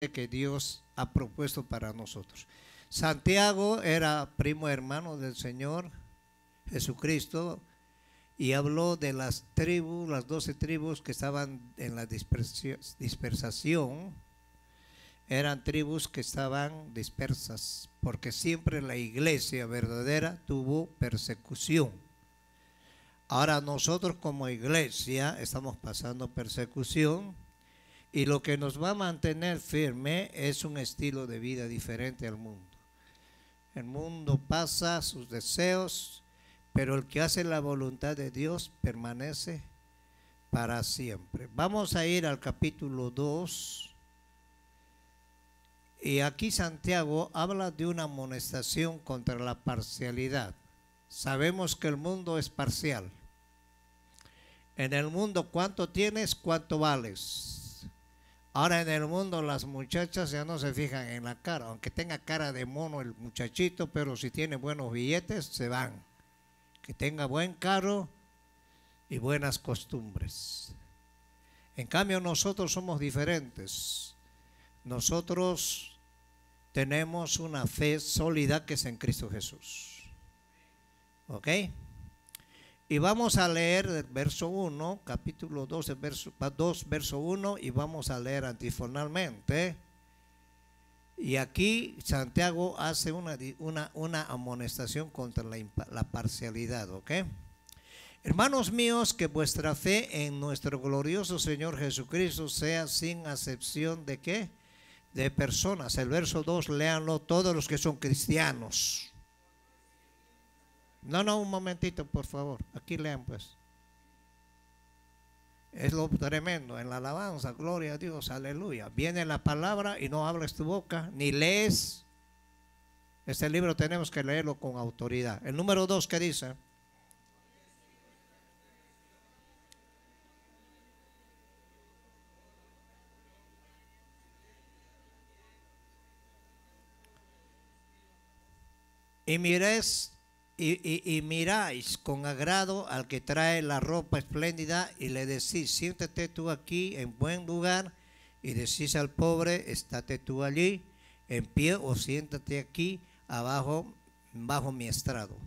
que Dios ha propuesto para nosotros. Santiago era primo hermano del Señor Jesucristo y habló de las tribus, las 12 tribus que estaban en la dispersación. Eran tribus que estaban dispersas, porque siempre la iglesia verdadera tuvo persecución. Ahora nosotros como iglesia estamos pasando persecución y lo que nos va a mantener firme es un estilo de vida diferente al mundo. El mundo pasa sus deseos, pero el que hace la voluntad de Dios permanece para siempre. Vamos a ir al capítulo 2. Y aquí Santiago habla de una amonestación contra la parcialidad. Sabemos que el mundo es parcial. En el mundo, ¿cuánto tienes? ¿Cuánto vales? Ahora en el mundo las muchachas ya no se fijan en la cara, aunque tenga cara de mono el muchachito, pero si tiene buenos billetes se van. Que tenga buen carro y buenas costumbres. En cambio nosotros somos diferentes. Nosotros tenemos una fe sólida que es en Cristo Jesús. ¿Ok? Y vamos a leer el verso 1, capítulo 2, verso 1, y vamos a leer antifonalmente. Y aquí Santiago hace una amonestación contra la parcialidad. ¿Ok? Hermanos míos, que vuestra fe en nuestro glorioso Señor Jesucristo sea sin acepción de ¿qué? De personas. El verso 2, léanlo todos los que son cristianos. No, un momentito, por favor. Aquí lean pues. Es lo tremendo en la alabanza, gloria a Dios, aleluya. Viene la palabra y no hables tu boca, ni lees. Este libro tenemos que leerlo con autoridad. El número 2, ¿qué dice? Y miréis y miráis con agrado al que trae la ropa espléndida y le decís, siéntate tú aquí en buen lugar, y decís al pobre, estate tú allí en pie, o siéntate aquí abajo bajo mi estrado.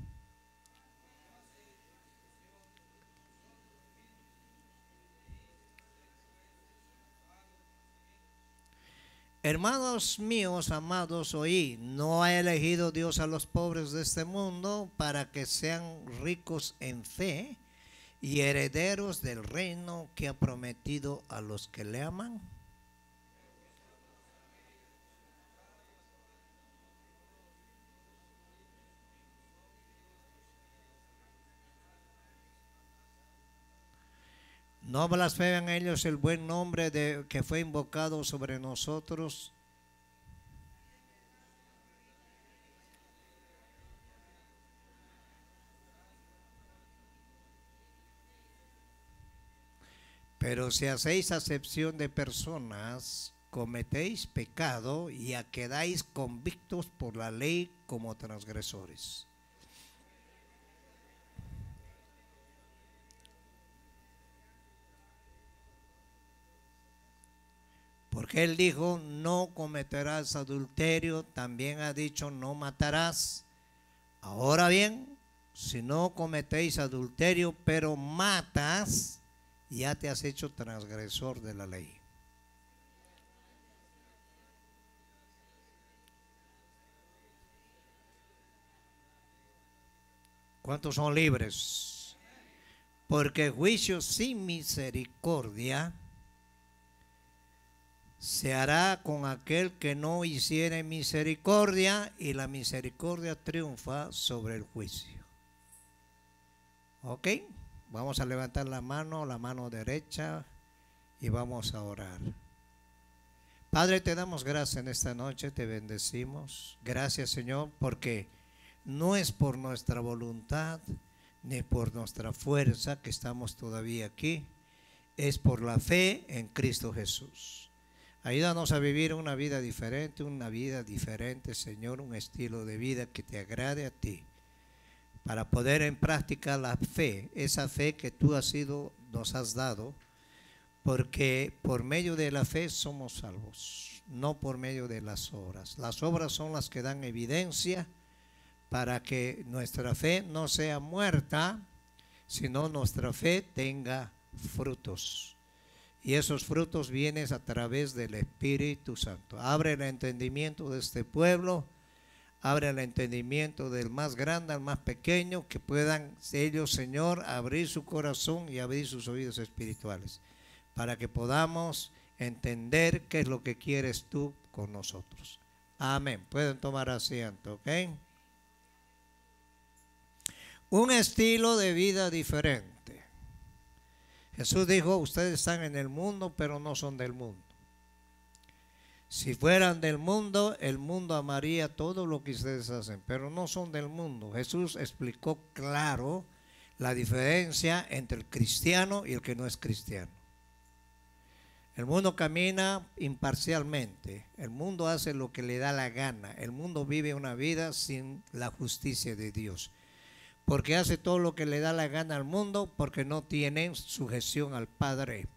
Hermanos míos, amados, oí, ¿no ha elegido Dios a los pobres de este mundo para que sean ricos en fe y herederos del reino que ha prometido a los que le aman? No blasfemen ellos el buen nombre que fue invocado sobre nosotros. Pero si hacéis acepción de personas, cometéis pecado y quedáis convictos por la ley como transgresores. Porque él dijo, no cometerás adulterio, también ha dicho, no matarás. Ahora bien, si no cometéis adulterio, pero matas, ya te has hecho transgresor de la ley. ¿Cuántos son libres? Porque juicio sin misericordia se hará con aquel que no hiciere misericordia, y la misericordia triunfa sobre el juicio. ¿Ok? Vamos a levantar la mano derecha, y vamos a orar. Padre, te damos gracias en esta noche, te bendecimos. Gracias, Señor, porque no es por nuestra voluntad ni por nuestra fuerza que estamos todavía aquí, es por la fe en Cristo Jesús. Ayúdanos a vivir una vida diferente, Señor, un estilo de vida que te agrade a ti, para poner en práctica la fe, esa fe que tú nos has dado, porque por medio de la fe somos salvos. no por medio de las obras. Las obras son las que dan evidencia para que nuestra fe no sea muerta, sino nuestra fe tenga frutos. Y esos frutos vienen a través del Espíritu Santo. Abre el entendimiento de este pueblo, abre el entendimiento del más grande al más pequeño, que puedan ellos, Señor, abrir su corazón y abrir sus oídos espirituales, para que podamos entender qué es lo que quieres tú con nosotros. Amén. Pueden tomar asiento, ¿ok? Un estilo de vida diferente. Jesús dijo, ustedes están en el mundo, pero no son del mundo. Si fueran del mundo, el mundo amaría todo lo que ustedes hacen, pero no son del mundo. Jesús explicó claro la diferencia entre el cristiano y el que no es cristiano. El mundo camina imparcialmente, el mundo hace lo que le da la gana, el mundo vive una vida sin la justicia de Dios. Porque hace todo lo que le da la gana al mundo, porque no tienen sujeción al Padre.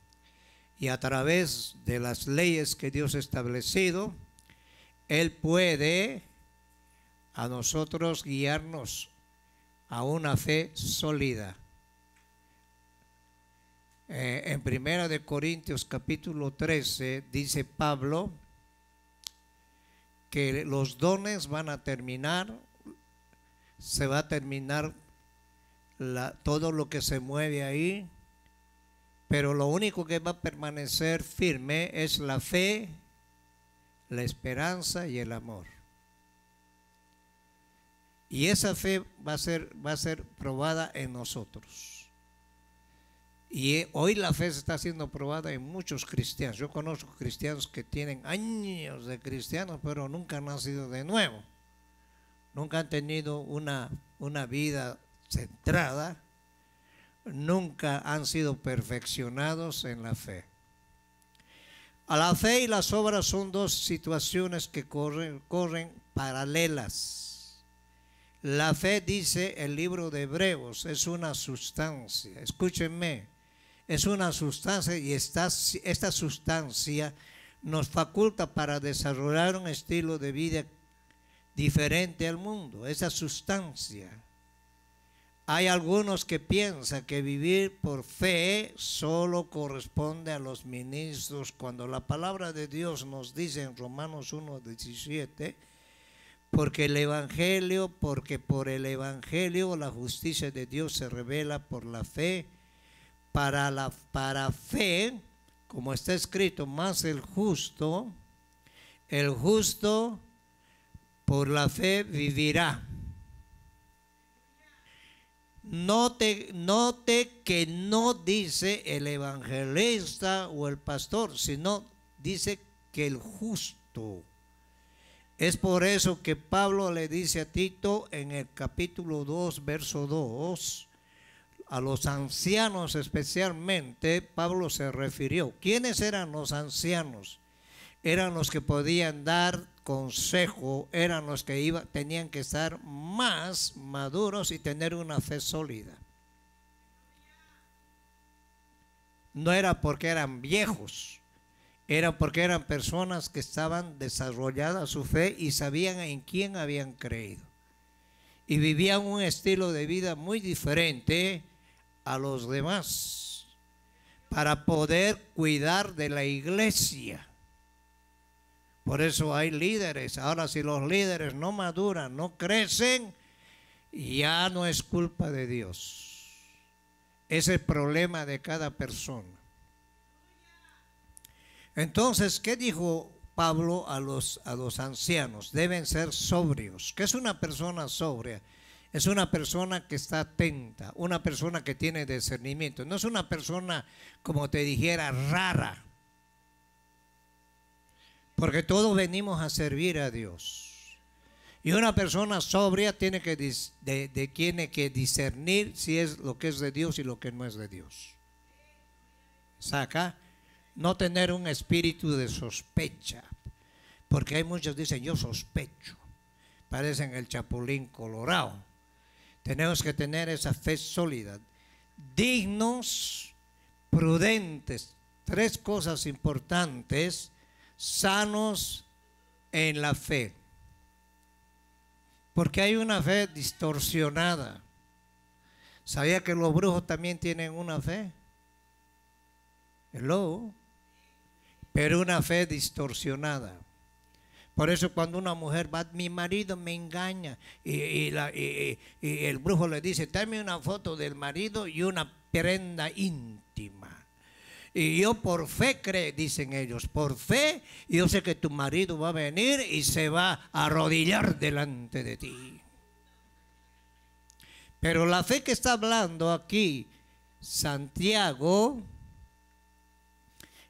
Y a través de las leyes que Dios ha establecido, Él puede a nosotros guiarnos a una fe sólida. En 1 Corintios capítulo 13 dice Pablo que los dones van a terminar, se va a terminar todo lo que se mueve ahí, pero lo único que va a permanecer firme es la fe, la esperanza y el amor. Y esa fe va a ser probada en nosotros. Y hoy la fe se está siendo probada en muchos cristianos. Yo conozco cristianos que tienen años de cristianos, pero nunca han nacido de nuevo. Nunca han tenido una vida centrada, nunca han sido perfeccionados en la fe. A la fe y las obras son dos situaciones que corren paralelas. La fe, dice el libro de Hebreos, es una sustancia. Escúchenme, es una sustancia y esta sustancia nos faculta para desarrollar un estilo de vida diferente al mundo, esa sustancia. Hay algunos que piensan que vivir por fe solo corresponde a los ministros, cuando la palabra de Dios nos dice en Romanos 1:17, porque por el evangelio la justicia de Dios se revela por la fe, para fe, como está escrito, más el justo por la fe vivirá. Note que no dice el evangelista o el pastor, sino dice que el justo. Es por eso que Pablo le dice a Tito en el capítulo 2, verso 2, a los ancianos especialmente, Pablo se refirió. ¿Quiénes eran los ancianos? Eran los que podían dar consejo, eran los que tenían que estar más maduros y tener una fe sólida. No era porque eran viejos, era porque eran personas que estaban desarrollada su fe y sabían en quién habían creído. Y vivían un estilo de vida muy diferente a los demás para poder cuidar de la iglesia. Por eso hay líderes. Ahora, si los líderes no maduran, no crecen, ya no es culpa de Dios. Es el problema de cada persona. Entonces, ¿qué dijo Pablo a los ancianos? Deben ser sobrios. ¿Qué es una persona sobria? Es una persona que está atenta, una persona que tiene discernimiento. No es una persona, como te dijera, rara. Porque todos venimos a servir a Dios. Y una persona sobria tiene que discernir si es lo que es de Dios y lo que no es de Dios. ¿Saca? No tener un espíritu de sospecha. Porque hay muchos que dicen, yo sospecho. Parecen el chapulín colorado. Tenemos que tener esa fe sólida. Dignos, prudentes. 3 cosas importantes sanos en la fe. Porque hay una fe distorsionada. ¿Sabía que los brujos también tienen una fe? Hello. Pero una fe distorsionada. Por eso cuando una mujer va, mi marido me engaña, y el brujo le dice, dame una foto del marido y una prenda íntima. Y yo por fe creo, dicen ellos, por fe, yo sé que tu marido va a venir y se va a arrodillar delante de ti. Pero la fe que está hablando aquí Santiago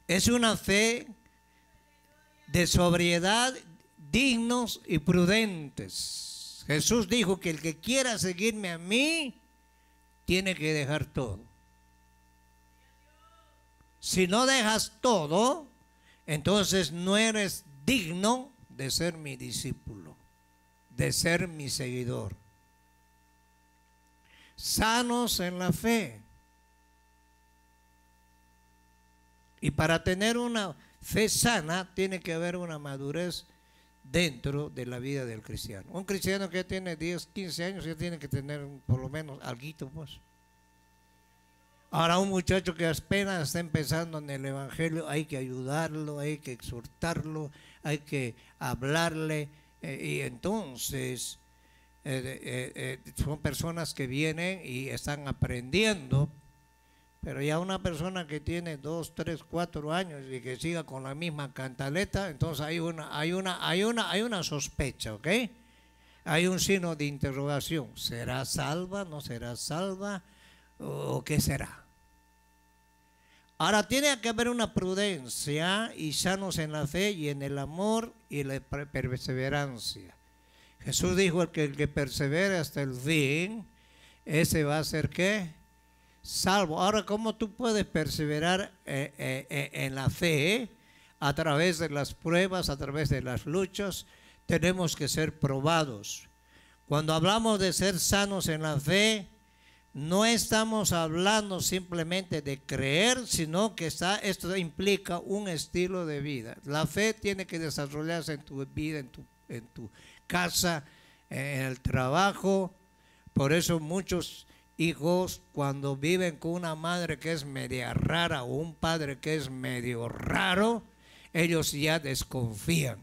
es una fe de sobriedad, dignos y prudentes. Jesús dijo que el que quiera seguirme a mí tiene que dejar todo. Si no dejas todo, entonces no eres digno de ser mi discípulo, de ser mi seguidor. Sanos en la fe. Y para tener una fe sana tiene que haber una madurez dentro de la vida del cristiano. Un cristiano que tiene 10, 15 años ya tiene que tener por lo menos alguito, pues. Ahora un muchacho que apenas está empezando en el evangelio, hay que ayudarlo, hay que exhortarlo, hay que hablarle, y entonces son personas que vienen y están aprendiendo. Pero ya una persona que tiene 2, 3, 4 años y que siga con la misma cantaleta, entonces hay una sospecha, ¿ok? Hay un signo de interrogación. ¿Será salva? ¿No será salva? ¿O qué será? Ahora tiene que haber una prudencia y sanos en la fe y en el amor y la perseverancia. Jesús dijo el que persevere hasta el fin, ese va a ser ¿qué? Salvo. Ahora, ¿cómo tú puedes perseverar en la fe? A través de las pruebas, a través de las luchas, tenemos que ser probados. Cuando hablamos de ser sanos en la fe, no estamos hablando simplemente de creer, sino que esto implica un estilo de vida. La fe tiene que desarrollarse en tu vida, en tu casa, en el trabajo. Por eso muchos hijos, cuando viven con una madre que es media rara o un padre que es medio raro, ellos ya desconfían.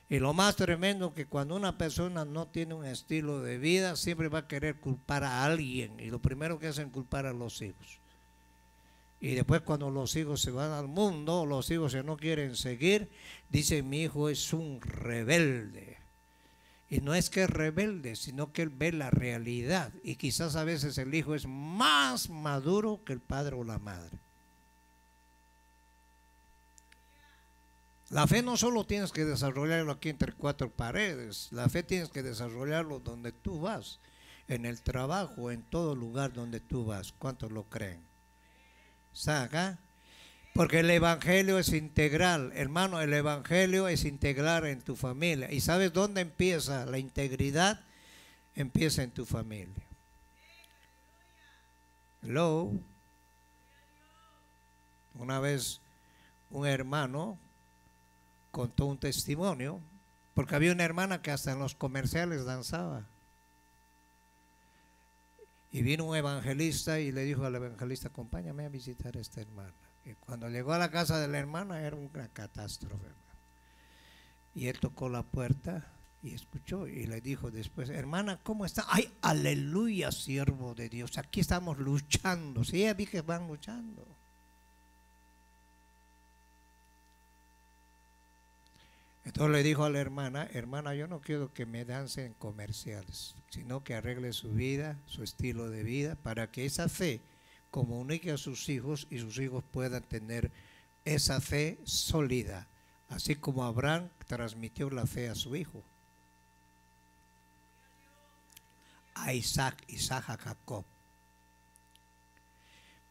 Y lo más tremendo que cuando una persona no tiene un estilo de vida, siempre va a querer culpar a alguien. Y lo primero que hacen es culpar a los hijos. Y después cuando los hijos se van al mundo, los hijos que no quieren seguir, dicen mi hijo es un rebelde. Y no es que es rebelde, sino que él ve la realidad. Y quizás a veces el hijo es más maduro que el padre o la madre. La fe no solo tienes que desarrollarlo aquí entre 4 paredes. La fe tienes que desarrollarlo donde tú vas. En el trabajo, en todo lugar donde tú vas. ¿Cuántos lo creen? ¿Saca? Porque el evangelio es integral, hermano, el evangelio es integral en tu familia. ¿Y sabes dónde empieza la integridad? Empieza en tu familia. Hello. Una vez un hermano contó un testimonio, porque había una hermana que hasta en los comerciales danzaba. Y vino un evangelista y le dijo al evangelista, acompáñame a visitar a esta hermana. Y cuando llegó a la casa de la hermana era una catástrofe, hermano. Y él tocó la puerta y escuchó y le dijo después, hermana, ¿cómo está? Ay, aleluya, siervo de Dios, aquí estamos luchando. Sí, ya vi que van luchando. Entonces le dijo a la hermana, hermana, yo no quiero que me dancen comerciales, sino que arregle su vida, su estilo de vida, para que esa fe comunique a sus hijos y sus hijos puedan tener esa fe sólida, así como Abraham transmitió la fe a su hijo, a Isaac a Jacob.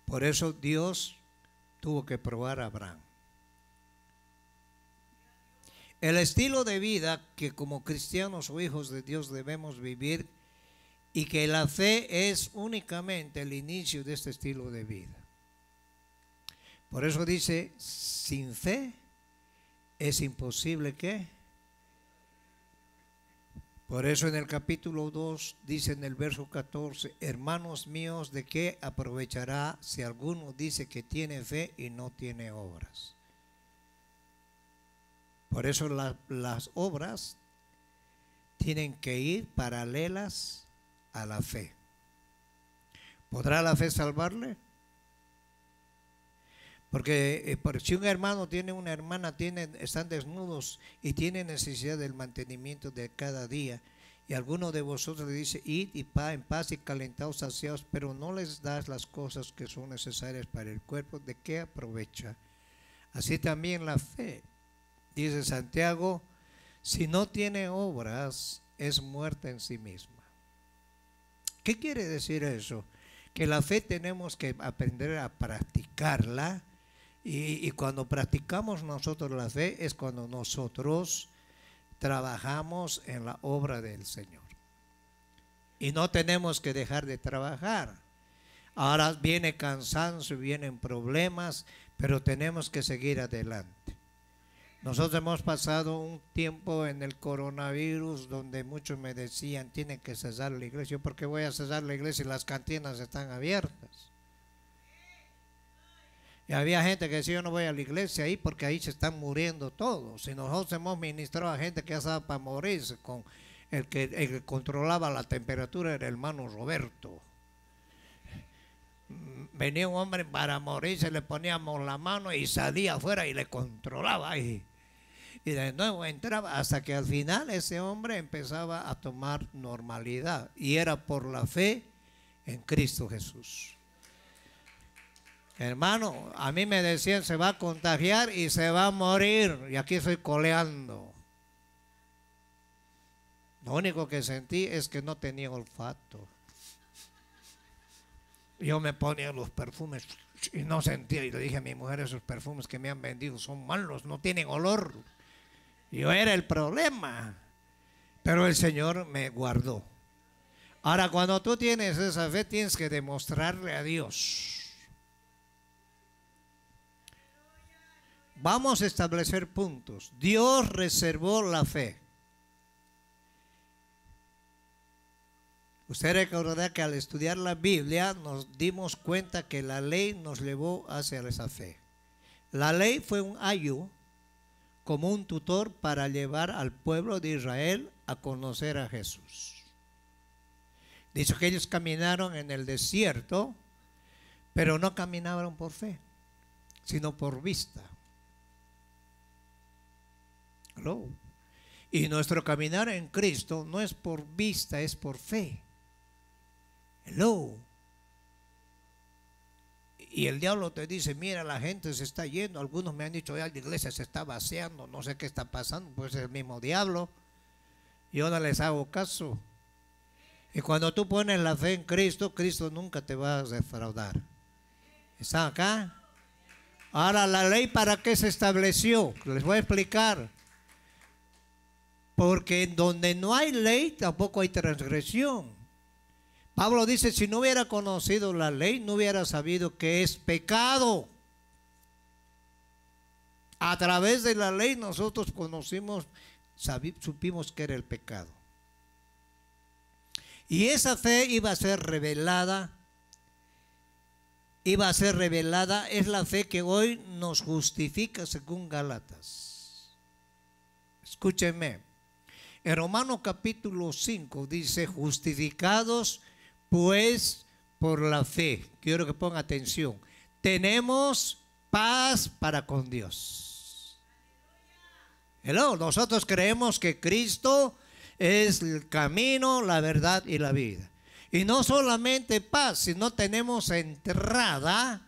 Por eso Dios tuvo que probar a Abraham. El estilo de vida que como cristianos o hijos de Dios debemos vivir, y que la fe es únicamente el inicio de este estilo de vida. Por eso dice, sin fe es imposible que. Por eso en el capítulo 2 dice en el verso 14, hermanos míos, ¿de qué aprovechará si alguno dice que tiene fe y no tiene obras? Por eso las obras tienen que ir paralelas a la fe. ¿Podrá la fe salvarle? Porque si un hermano tiene una hermana, están desnudos y tienen necesidad del mantenimiento de cada día, y alguno de vosotros le dice, id y en paz y calentaos saciados, pero no les das las cosas que son necesarias para el cuerpo, ¿de qué aprovecha? Así también la fe, dice Santiago, si no tiene obras, es muerta en sí misma. ¿Qué quiere decir eso? Que la fe tenemos que aprender a practicarla. Y cuando practicamos nosotros la fe es cuando nosotros trabajamos en la obra del Señor. Y no tenemos que dejar de trabajar. Ahora viene cansancio, vienen problemas, pero tenemos que seguir adelante. Nosotros hemos pasado un tiempo en el coronavirus donde muchos me decían, tienen que cerrar la iglesia. ¿Por qué voy a cerrar la iglesia si las cantinas están abiertas? Y había gente que decía, yo no voy a la iglesia ahí porque ahí se están muriendo todos. Y nosotros hemos ministrado a gente que ya estaba para morirse. Con el que controlaba la temperatura era el hermano Roberto. Venía un hombre para morirse, le poníamos la mano y salía afuera y le controlaba. Y de nuevo entraba hasta que al final ese hombre empezaba a tomar normalidad. Y era por la fe en Cristo Jesús. Hermano, a mí me decían se va a contagiar y se va a morir, y aquí estoy coleando. Lo único que sentí es que no tenía olfato. Yo me ponía los perfumes y no sentía, y le dije a mi mujer, esos perfumes que me han vendido son malos, no tienen olor. Yo era el problema, pero el Señor me guardó. Ahora, cuando tú tienes esa fe, tienes que demostrarle a Dios. Vamos a establecer puntos. Dios reservó la fe. Usted recordará que al estudiar la Biblia nos dimos cuenta que la ley nos llevó hacia esa fe. La ley fue un ayo como un tutor para llevar al pueblo de Israel a conocer a Jesús. Dice que ellos caminaron en el desierto, pero no caminaron por fe, sino por vista. Hello. Y nuestro caminar en Cristo no es por vista, es por fe. Hello. Y el diablo te dice, mira, la gente se está yendo. Algunos me han dicho, ya la iglesia se está vaciando, no sé qué está pasando, pues es el mismo diablo. Yo no les hago caso. Y cuando tú pones la fe en Cristo, Cristo nunca te va a defraudar. ¿Están acá? Ahora, ¿la ley para qué se estableció? Les voy a explicar. Porque donde no hay ley, tampoco hay transgresión. Pablo dice, si no hubiera conocido la ley, no hubiera sabido que es pecado. A través de la ley nosotros supimos que era el pecado. Y esa fe iba a ser revelada. Es la fe que hoy nos justifica según Gálatas. Escúchenme. En Romanos capítulo 5 dice, justificados pues por la fe. Quiero que pongan atención. Tenemos paz para con Dios. Hello, nosotros creemos que Cristo es el camino, la verdad y la vida. Y no solamente paz, sino tenemos entrada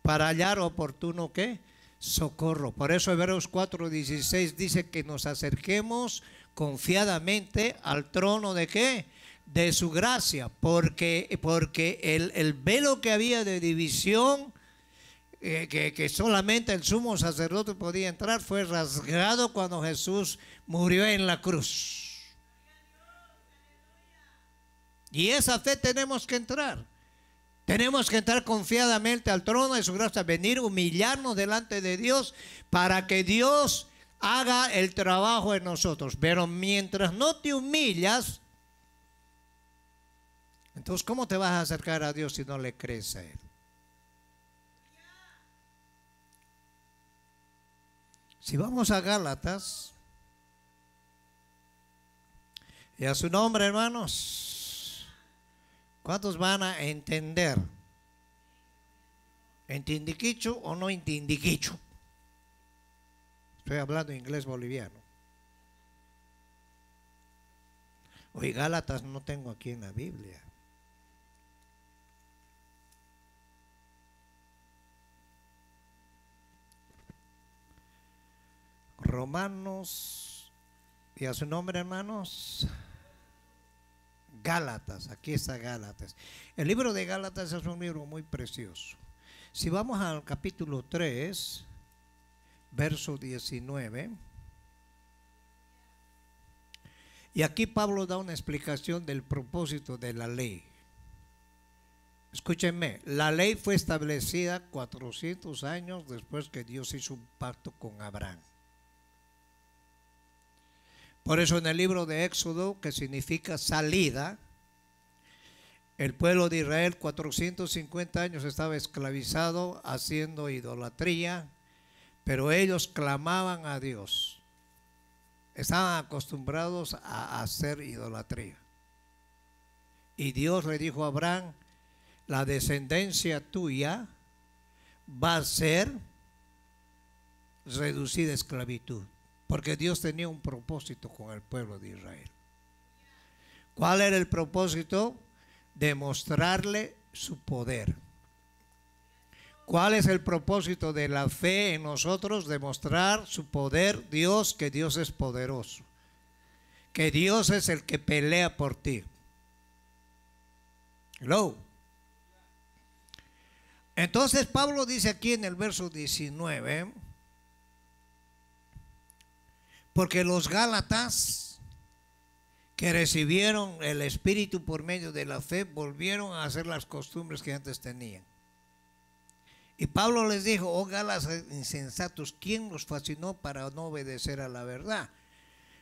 para hallar oportuno ¿qué? Socorro. Por eso Hebreos 4:16 dice que nos acerquemos confiadamente al trono de ¿qué? De su gracia, porque el velo que había de división, que solamente el sumo sacerdote podía entrar, fue rasgado cuando Jesús murió en la cruz. Y esa fe tenemos que entrar. Tenemos que entrar confiadamente al trono de su gracia, venir, humillarnos delante de Dios, para que Dios haga el trabajo en nosotros. Pero mientras no te humillas, entonces ¿cómo te vas a acercar a Dios si no le crees a Él? Si vamos a Gálatas, y a su nombre, hermanos, ¿cuántos van a entender? ¿Entindiquicho o no entindiquicho? Estoy hablando inglés boliviano. Hoy Gálatas no tengo aquí en la Biblia. Romanos, y a su nombre, hermanos, Gálatas, aquí está Gálatas. El libro de Gálatas es un libro muy precioso. Si vamos al capítulo 3, verso 19, y aquí Pablo da una explicación del propósito de la ley. Escúchenme, la ley fue establecida 400 años después que Dios hizo un pacto con Abraham. Por eso en el libro de Éxodo, que significa salida, el pueblo de Israel 450 años estaba esclavizado haciendo idolatría, pero ellos clamaban a Dios. Estaban acostumbrados a hacer idolatría. Y Dios le dijo a Abraham, la descendencia tuya va a ser reducida a esclavitud. Porque Dios tenía un propósito con el pueblo de Israel. ¿Cuál era el propósito? Demostrarle su poder. ¿Cuál es el propósito de la fe en nosotros? Demostrar su poder, Dios, que Dios es poderoso. Que Dios es el que pelea por ti. Hello. Entonces Pablo dice aquí en el verso 19, porque los Gálatas que recibieron el Espíritu por medio de la fe volvieron a hacer las costumbres que antes tenían. Y Pablo les dijo, oh Gálatas insensatos, ¿quién los fascinó para no obedecer a la verdad?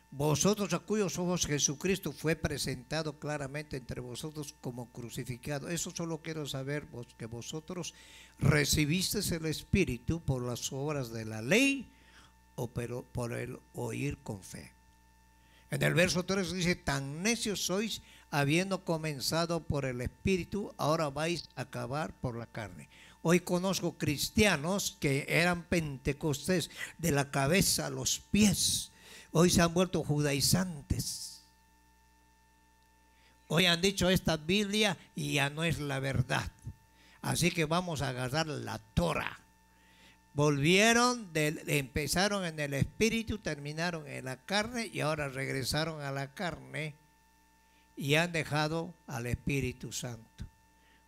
Vosotros a cuyos ojos Jesucristo fue presentado claramente entre vosotros como crucificado. Eso solo quiero saber, que vosotros recibisteis el Espíritu por las obras de la ley o por el oír con fe. En el verso 3 dice, tan necios sois, habiendo comenzado por el Espíritu, ahora vais a acabar por la carne. Hoy conozco cristianos que eran pentecostés de la cabeza a los pies. Hoy se han vuelto judaizantes. Hoy han dicho esta Biblia y ya no es la verdad. Así que vamos a agarrar la Torah. Volvieron, empezaron en el espíritu, terminaron en la carne y ahora regresaron a la carne y han dejado al Espíritu Santo.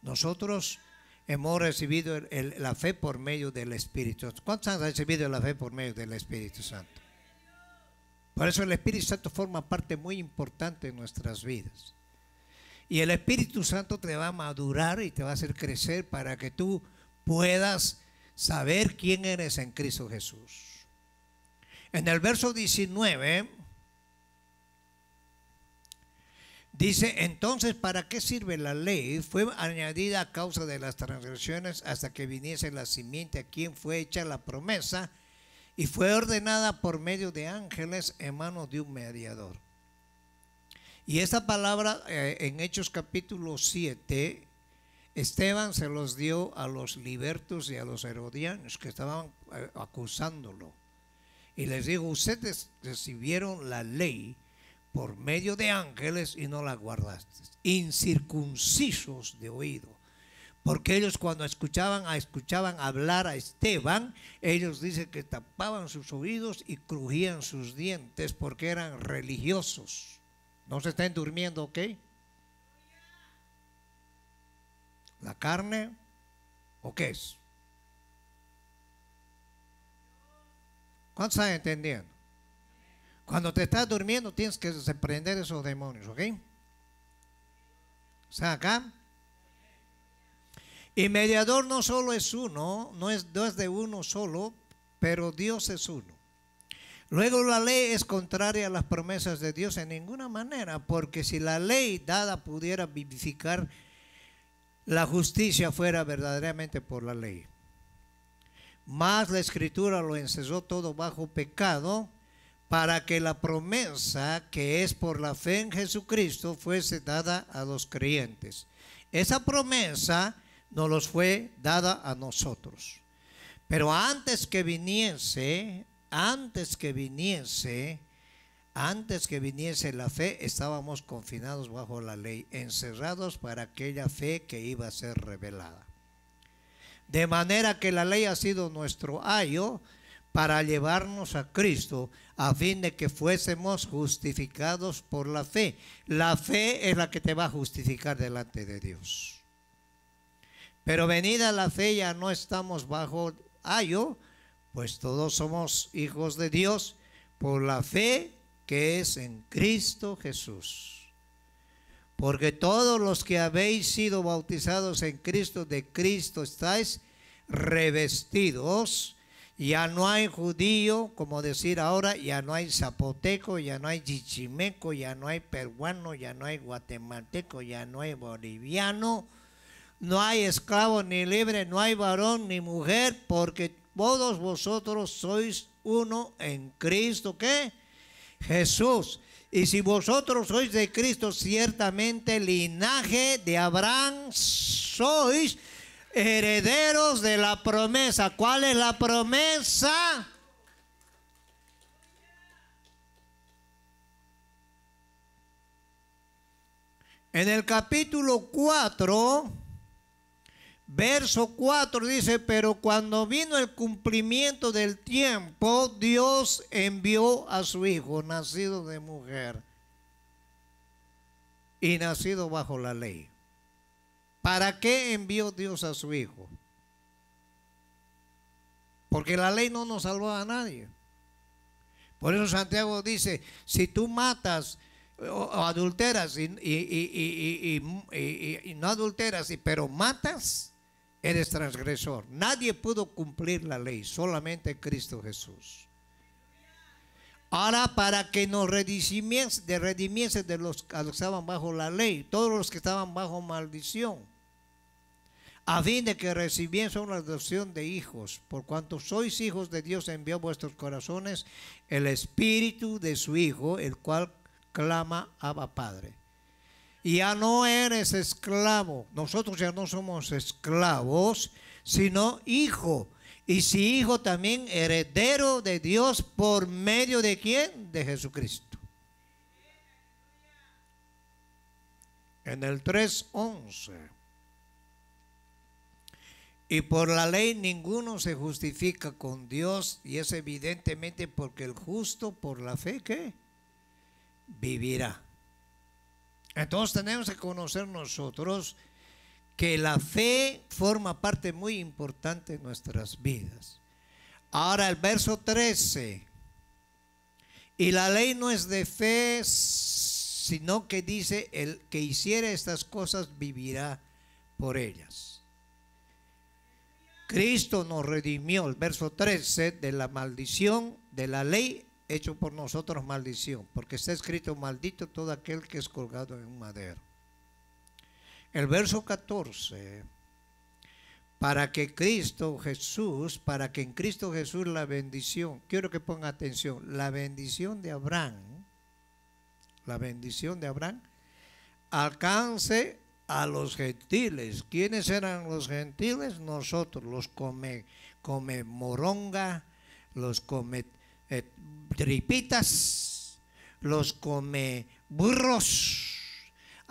Nosotros hemos recibido la fe por medio del Espíritu. ¿Cuántos han recibido la fe por medio del Espíritu Santo? Por eso el Espíritu Santo forma parte muy importante en nuestras vidas. Y el Espíritu Santo te va a madurar y te va a hacer crecer para que tú puedas saber quién eres en Cristo Jesús. En el verso 19 dice, entonces, ¿para qué sirve la ley? Fue añadida a causa de las transgresiones hasta que viniese la simiente a quien fue hecha la promesa y fue ordenada por medio de ángeles en manos de un mediador. Y esta palabra en Hechos capítulo 7, Esteban se los dio a los libertos y a los herodianos que estaban acusándolo. Y les dijo, ustedes recibieron la ley por medio de ángeles y no la guardaste. Incircuncisos de oído. Porque ellos cuando escuchaban hablar a Esteban, ellos dicen que tapaban sus oídos y crujían sus dientes porque eran religiosos. No se estén durmiendo, ¿ok? ¿La carne o qué es? ¿Cuántos están entendiendo? Cuando te estás durmiendo tienes que reprender esos demonios, ¿ok? ¿Está acá? Y mediador no solo es uno, no es de uno solo, pero Dios es uno. Luego la ley es contraria a las promesas de Dios en ninguna manera, porque si la ley dada pudiera vivificar, la justicia fuera verdaderamente por la ley. Mas la Escritura lo encerró todo bajo pecado, para que la promesa que es por la fe en Jesucristo fuese dada a los creyentes. Esa promesa nos los fue dada a nosotros. Pero antes que viniese la fe, estábamos confinados bajo la ley, encerrados para aquella fe que iba a ser revelada. De manera que la ley ha sido nuestro ayo para llevarnos a Cristo, a fin de que fuésemos justificados por la fe. La fe es la que te va a justificar delante de Dios. Pero venida la fe ya no estamos bajo ayo, pues todos somos hijos de Dios por la fe que es en Cristo Jesús. Porque todos los que habéis sido bautizados en Cristo, de Cristo estáis revestidos. Ya no hay judío, como decir ahora, ya no hay zapoteco, ya no hay chichimeco, ya no hay peruano, ya no hay guatemalteco, ya no hay boliviano, no hay esclavo ni libre, no hay varón ni mujer, porque todos vosotros sois uno en Cristo, ¿qué? Jesús. Y si vosotros sois de Cristo, ciertamente linaje de Abraham sois, herederos de la promesa. ¿Cuál es la promesa? En el capítulo 4, verso 4 dice: pero cuando vino el cumplimiento del tiempo, Dios envió a su Hijo, nacido de mujer y nacido bajo la ley. ¿Para qué envió Dios a su Hijo? Porque la ley no nos salvó a nadie. Por eso Santiago dice: si tú matas o adulteras y no adulteras, pero matas, eres transgresor. Nadie pudo cumplir la ley, solamente Cristo Jesús. Ahora, para que nos redimiese de los que estaban bajo la ley, todos los que estaban bajo maldición, a fin de que recibiesen una adopción de hijos. Por cuanto sois hijos de Dios, envió a vuestros corazones el Espíritu de su Hijo, el cual clama: Abba, Padre. Y ya no eres esclavo. Nosotros ya no somos esclavos, sino hijo. Y si hijo, también heredero de Dios, por medio de ¿quién? De Jesucristo. En el 3:11. Y por la ley ninguno se justifica con Dios, y es evidentemente porque el justo por la fe, ¿qué? Vivirá. Entonces tenemos que conocer nosotros que la fe forma parte muy importante de nuestras vidas. Ahora el verso 13. Y la ley no es de fe, sino que dice: el que hiciere estas cosas vivirá por ellas. Cristo nos redimió, el verso 13, de la maldición de la ley, hecho por nosotros maldición, porque está escrito: maldito todo aquel que es colgado en un madero. El verso 14, para que en Cristo Jesús la bendición, quiero que ponga atención, la bendición de Abraham alcance a los gentiles. ¿Quiénes eran los gentiles? Nosotros, los come moronga, los come tripitas, los come burros,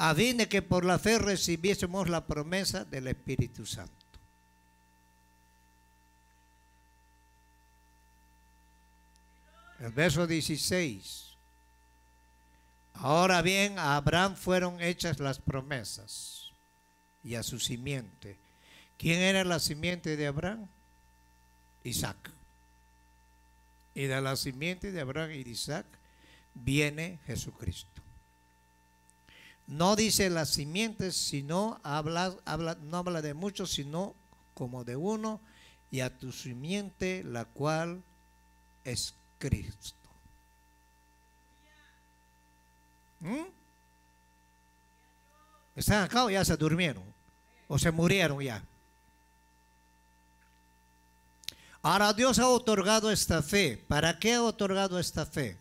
a fin de que por la fe recibiésemos la promesa del Espíritu Santo. El verso 16. Ahora bien, a Abraham fueron hechas las promesas y a su simiente. ¿Quién era la simiente de Abraham? Isaac. Y de la simiente de Abraham y de Isaac viene Jesucristo. No dice las simientes, sino no habla de muchos, sino como de uno, y a tu simiente, la cual es Cristo. ¿Mm? ¿Están acá o ya se durmieron? ¿O se murieron ya? Ahora Dios ha otorgado esta fe. ¿Para qué ha otorgado esta fe?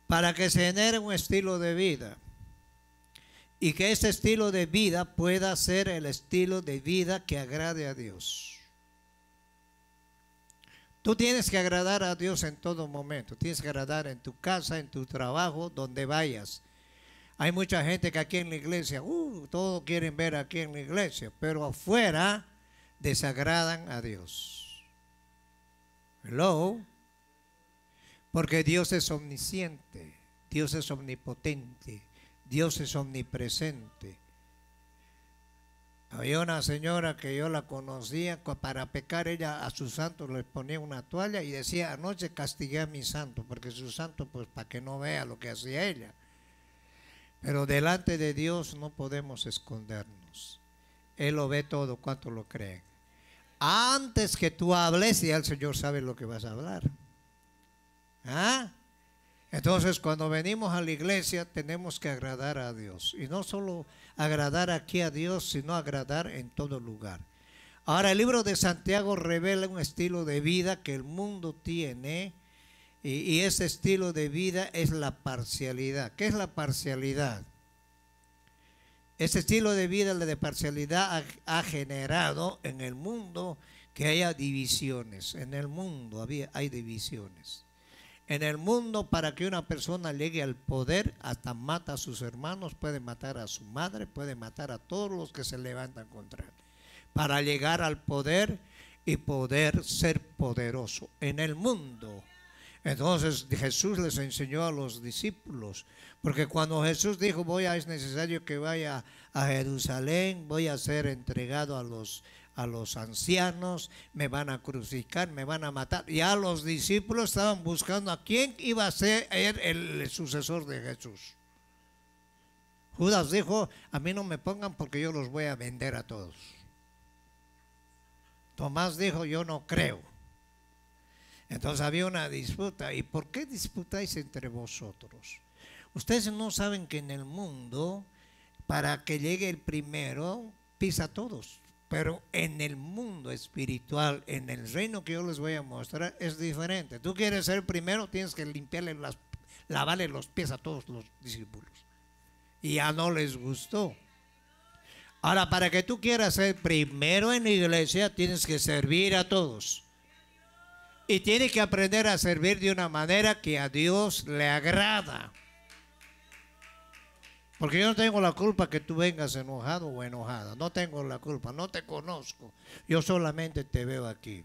Para que se genere un estilo de vida. Y que este estilo de vida pueda ser el estilo de vida que agrade a Dios. Tú tienes que agradar a Dios en todo momento. Tienes que agradar en tu casa, en tu trabajo, donde vayas. Hay mucha gente que aquí en la iglesia, todos quieren ver aquí en la iglesia, pero afuera desagradan a Dios. Hello. Porque Dios es omnisciente, Dios es omnipotente, Dios es omnipresente. Había una señora que yo la conocía, para pecar ella a sus santos les ponía una toalla y decía, anoche castigué a mi santo, porque su santo pues para que no vea lo que hacía ella. Pero delante de Dios no podemos escondernos. Él lo ve todo, ¿cuánto lo creen? Antes que tú hables, ya el Señor sabe lo que vas a hablar. ¿Ah? Entonces cuando venimos a la iglesia tenemos que agradar a Dios. Y no solo agradar aquí a Dios, sino agradar en todo lugar. Ahora el libro de Santiago revela un estilo de vida que el mundo tiene. Y ese estilo de vida es la parcialidad. ¿Qué es la parcialidad? Ese estilo de vida, la de parcialidad, ha generado en el mundo que haya divisiones. En el mundo hay divisiones. En el mundo, para que una persona llegue al poder, hasta mata a sus hermanos, puede matar a su madre, puede matar a todos los que se levantan contra él. Para llegar al poder y poder ser poderoso en el mundo. Entonces Jesús les enseñó a los discípulos, porque cuando Jesús dijo, es necesario que vaya a Jerusalén, voy a ser entregado a los ancianos, me van a crucificar, me van a matar. Ya los discípulos estaban buscando a quién iba a ser el sucesor de Jesús. Judas dijo, a mí no me pongan porque yo los voy a vender a todos. Tomás dijo, yo no creo. Entonces había una disputa. ¿Y por qué disputáis entre vosotros? Ustedes no saben que en el mundo, para que llegue el primero, pisa a todos. Pero en el mundo espiritual, en el reino que yo les voy a mostrar, es diferente. Tú quieres ser primero, tienes que lavarle los pies a todos los discípulos. Y ya no les gustó. Ahora, para que tú quieras ser primero en la iglesia, tienes que servir a todos. Y tienes que aprender a servir de una manera que a Dios le agrada. Porque yo no tengo la culpa que tú vengas enojado o enojada. No tengo la culpa, no te conozco. Yo solamente te veo aquí.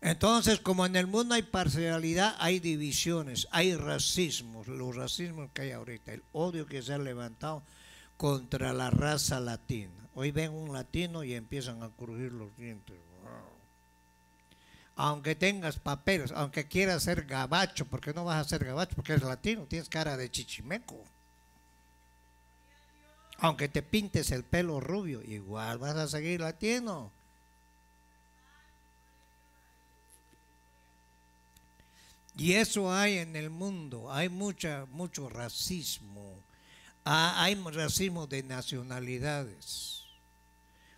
Entonces, como en el mundo hay parcialidad, hay divisiones, hay racismos. Los racismos que hay ahorita, el odio que se ha levantado contra la raza latina. Hoy ven un latino y empiezan a crujir los dientes. Aunque tengas papeles, aunque quieras ser gabacho, porque no vas a ser gabacho porque eres latino, tienes cara de chichimeco. Aunque te pintes el pelo rubio, igual vas a seguir latino. Y eso hay en el mundo, hay mucho racismo, hay racismo de nacionalidades.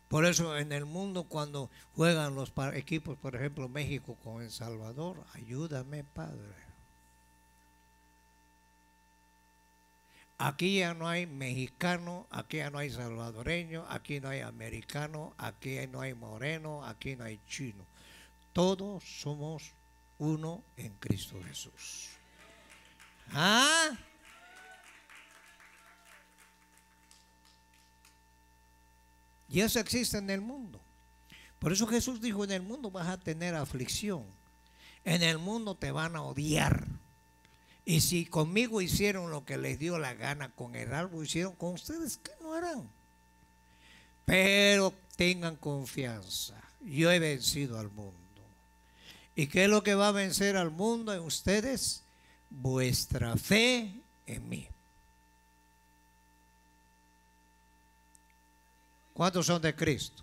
Por eso en el mundo cuando juegan los equipos, por ejemplo México con El Salvador, ayúdame Padre. Aquí ya no hay mexicano, aquí ya no hay salvadoreño, aquí no hay americano, aquí no hay moreno, aquí no hay chino. Todos somos uno en Cristo Jesús. ¿Ah? Y eso existe en el mundo. Por eso Jesús dijo, en el mundo vas a tener aflicción. En el mundo te van a odiar. Y si conmigo hicieron lo que les dio la gana, con el árbol hicieron, con ustedes, ¿qué no harán? Pero tengan confianza. Yo he vencido al mundo. ¿Y qué es lo que va a vencer al mundo en ustedes? Vuestra fe en mí. ¿Cuántos son de Cristo?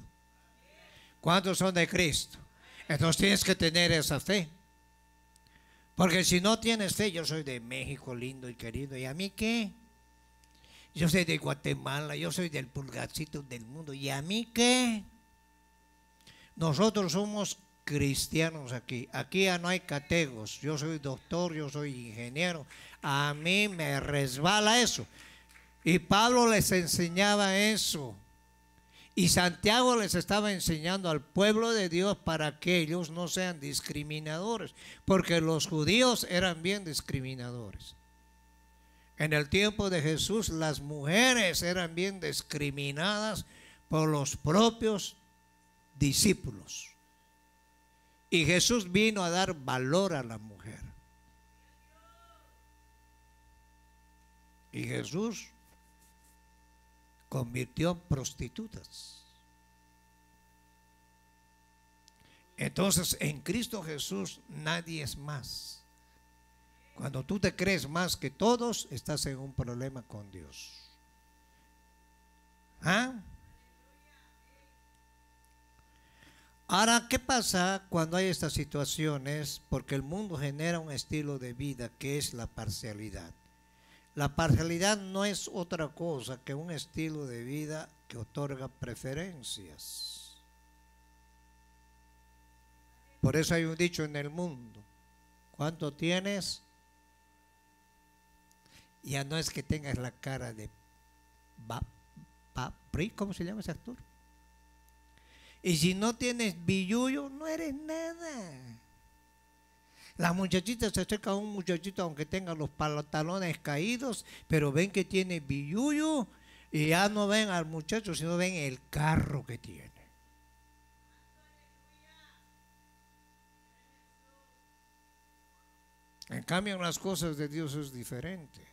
¿Cuántos son de Cristo? Entonces tienes que tener esa fe. Porque si no tienes fe, yo soy de México lindo y querido, ¿y a mí qué? Yo soy de Guatemala, yo soy del pulgarcito del mundo, ¿y a mí qué? Nosotros somos cristianos aquí. Aquí ya no hay categos. Yo soy doctor, yo soy ingeniero. A mí me resbala eso. Y Pablo les enseñaba eso. Y Santiago les estaba enseñando al pueblo de Dios para que ellos no sean discriminadores, porque los judíos eran bien discriminadores. En el tiempo de Jesús las mujeres eran bien discriminadas por los propios discípulos. Y Jesús vino a dar valor a la mujer. Y Jesús convirtió en prostitutas. Entonces, en Cristo Jesús nadie es más. Cuando tú te crees más que todos, estás en un problema con Dios. ¿Ah? Ahora, ¿qué pasa cuando hay estas situaciones? Porque el mundo genera un estilo de vida que es la parcialidad. La parcialidad no es otra cosa que un estilo de vida que otorga preferencias. Por eso hay un dicho en el mundo: ¿cuánto tienes? Ya no es que tengas la cara de ¿cómo se llama ese actor? Y si no tienes billuyo, no eres nada. Las muchachitas se acercan a un muchachito aunque tenga los pantalones caídos, pero ven que tiene billuyo y ya no ven al muchacho, sino ven el carro que tiene. En cambio, en las cosas de Dios es diferente.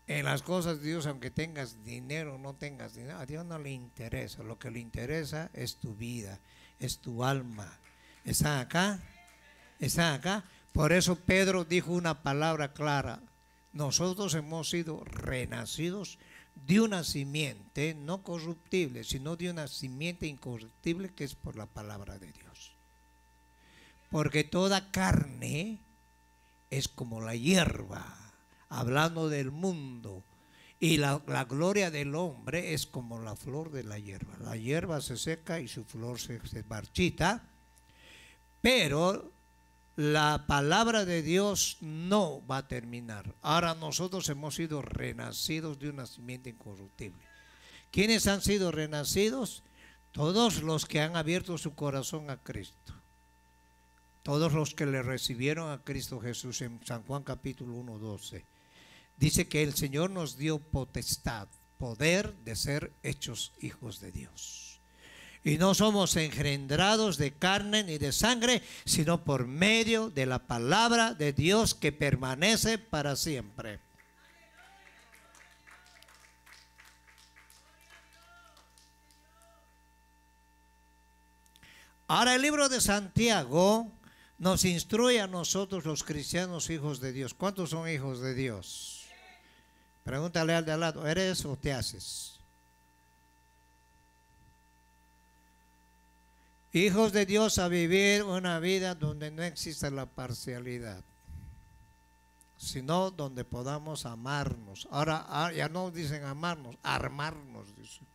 En las cosas de Dios, aunque tengas dinero o no tengas dinero, a Dios no le interesa. Lo que le interesa es tu vida, es tu alma. ¿Están acá? ¿Están acá? Por eso Pedro dijo una palabra clara: nosotros hemos sido renacidos de una simiente no corruptible, sino de una simiente incorruptible, que es por la palabra de Dios. Porque toda carne es como la hierba, hablando del mundo, y la gloria del hombre es como la flor de la hierba. La hierba se seca y su flor se marchita, pero la palabra de Dios no va a terminar. Ahora nosotros hemos sido renacidos de una simiente incorruptible. ¿Quiénes han sido renacidos? Todos los que han abierto su corazón a Cristo. Todos los que le recibieron a Cristo Jesús. En San Juan capítulo 1:12 dice que el Señor nos dio potestad, poder de ser hechos hijos de Dios. Y no somos engendrados de carne ni de sangre, sino por medio de la palabra de Dios que permanece para siempre. Ahora el libro de Santiago nos instruye a nosotros los cristianos hijos de Dios. ¿Cuántos son hijos de Dios? Pregúntale al de al lado: ¿eres o te haces? Hijos de Dios a vivir una vida donde no exista la parcialidad, sino donde podamos amarnos. Ahora ya no dicen amarnos, armarnos, dicen.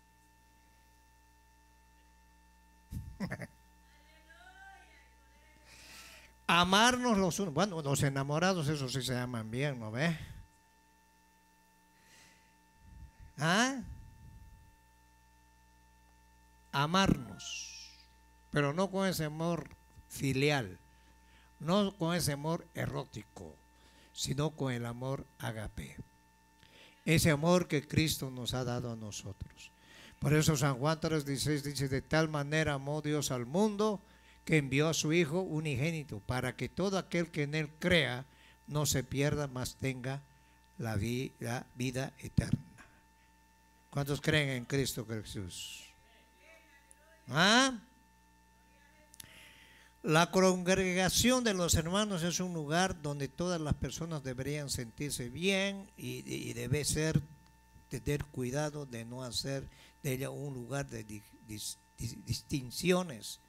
Amarnos los unos. Bueno, los enamorados, eso sí se aman bien, ¿no ve? ¿Ah? Amarnos. Pero no con ese amor filial, no con ese amor erótico, sino con el amor agape. Ese amor que Cristo nos ha dado a nosotros. Por eso San Juan 3:16 dice: de tal manera amó Dios al mundo que envió a su Hijo unigénito, para que todo aquel que en Él crea no se pierda, mas tenga la vida eterna. ¿Cuántos creen en Cristo Jesús? ¿Ah? La congregación de los hermanos es un lugar donde todas las personas deberían sentirse bien y debe ser, tener cuidado de no hacer de ella un lugar de distinciones.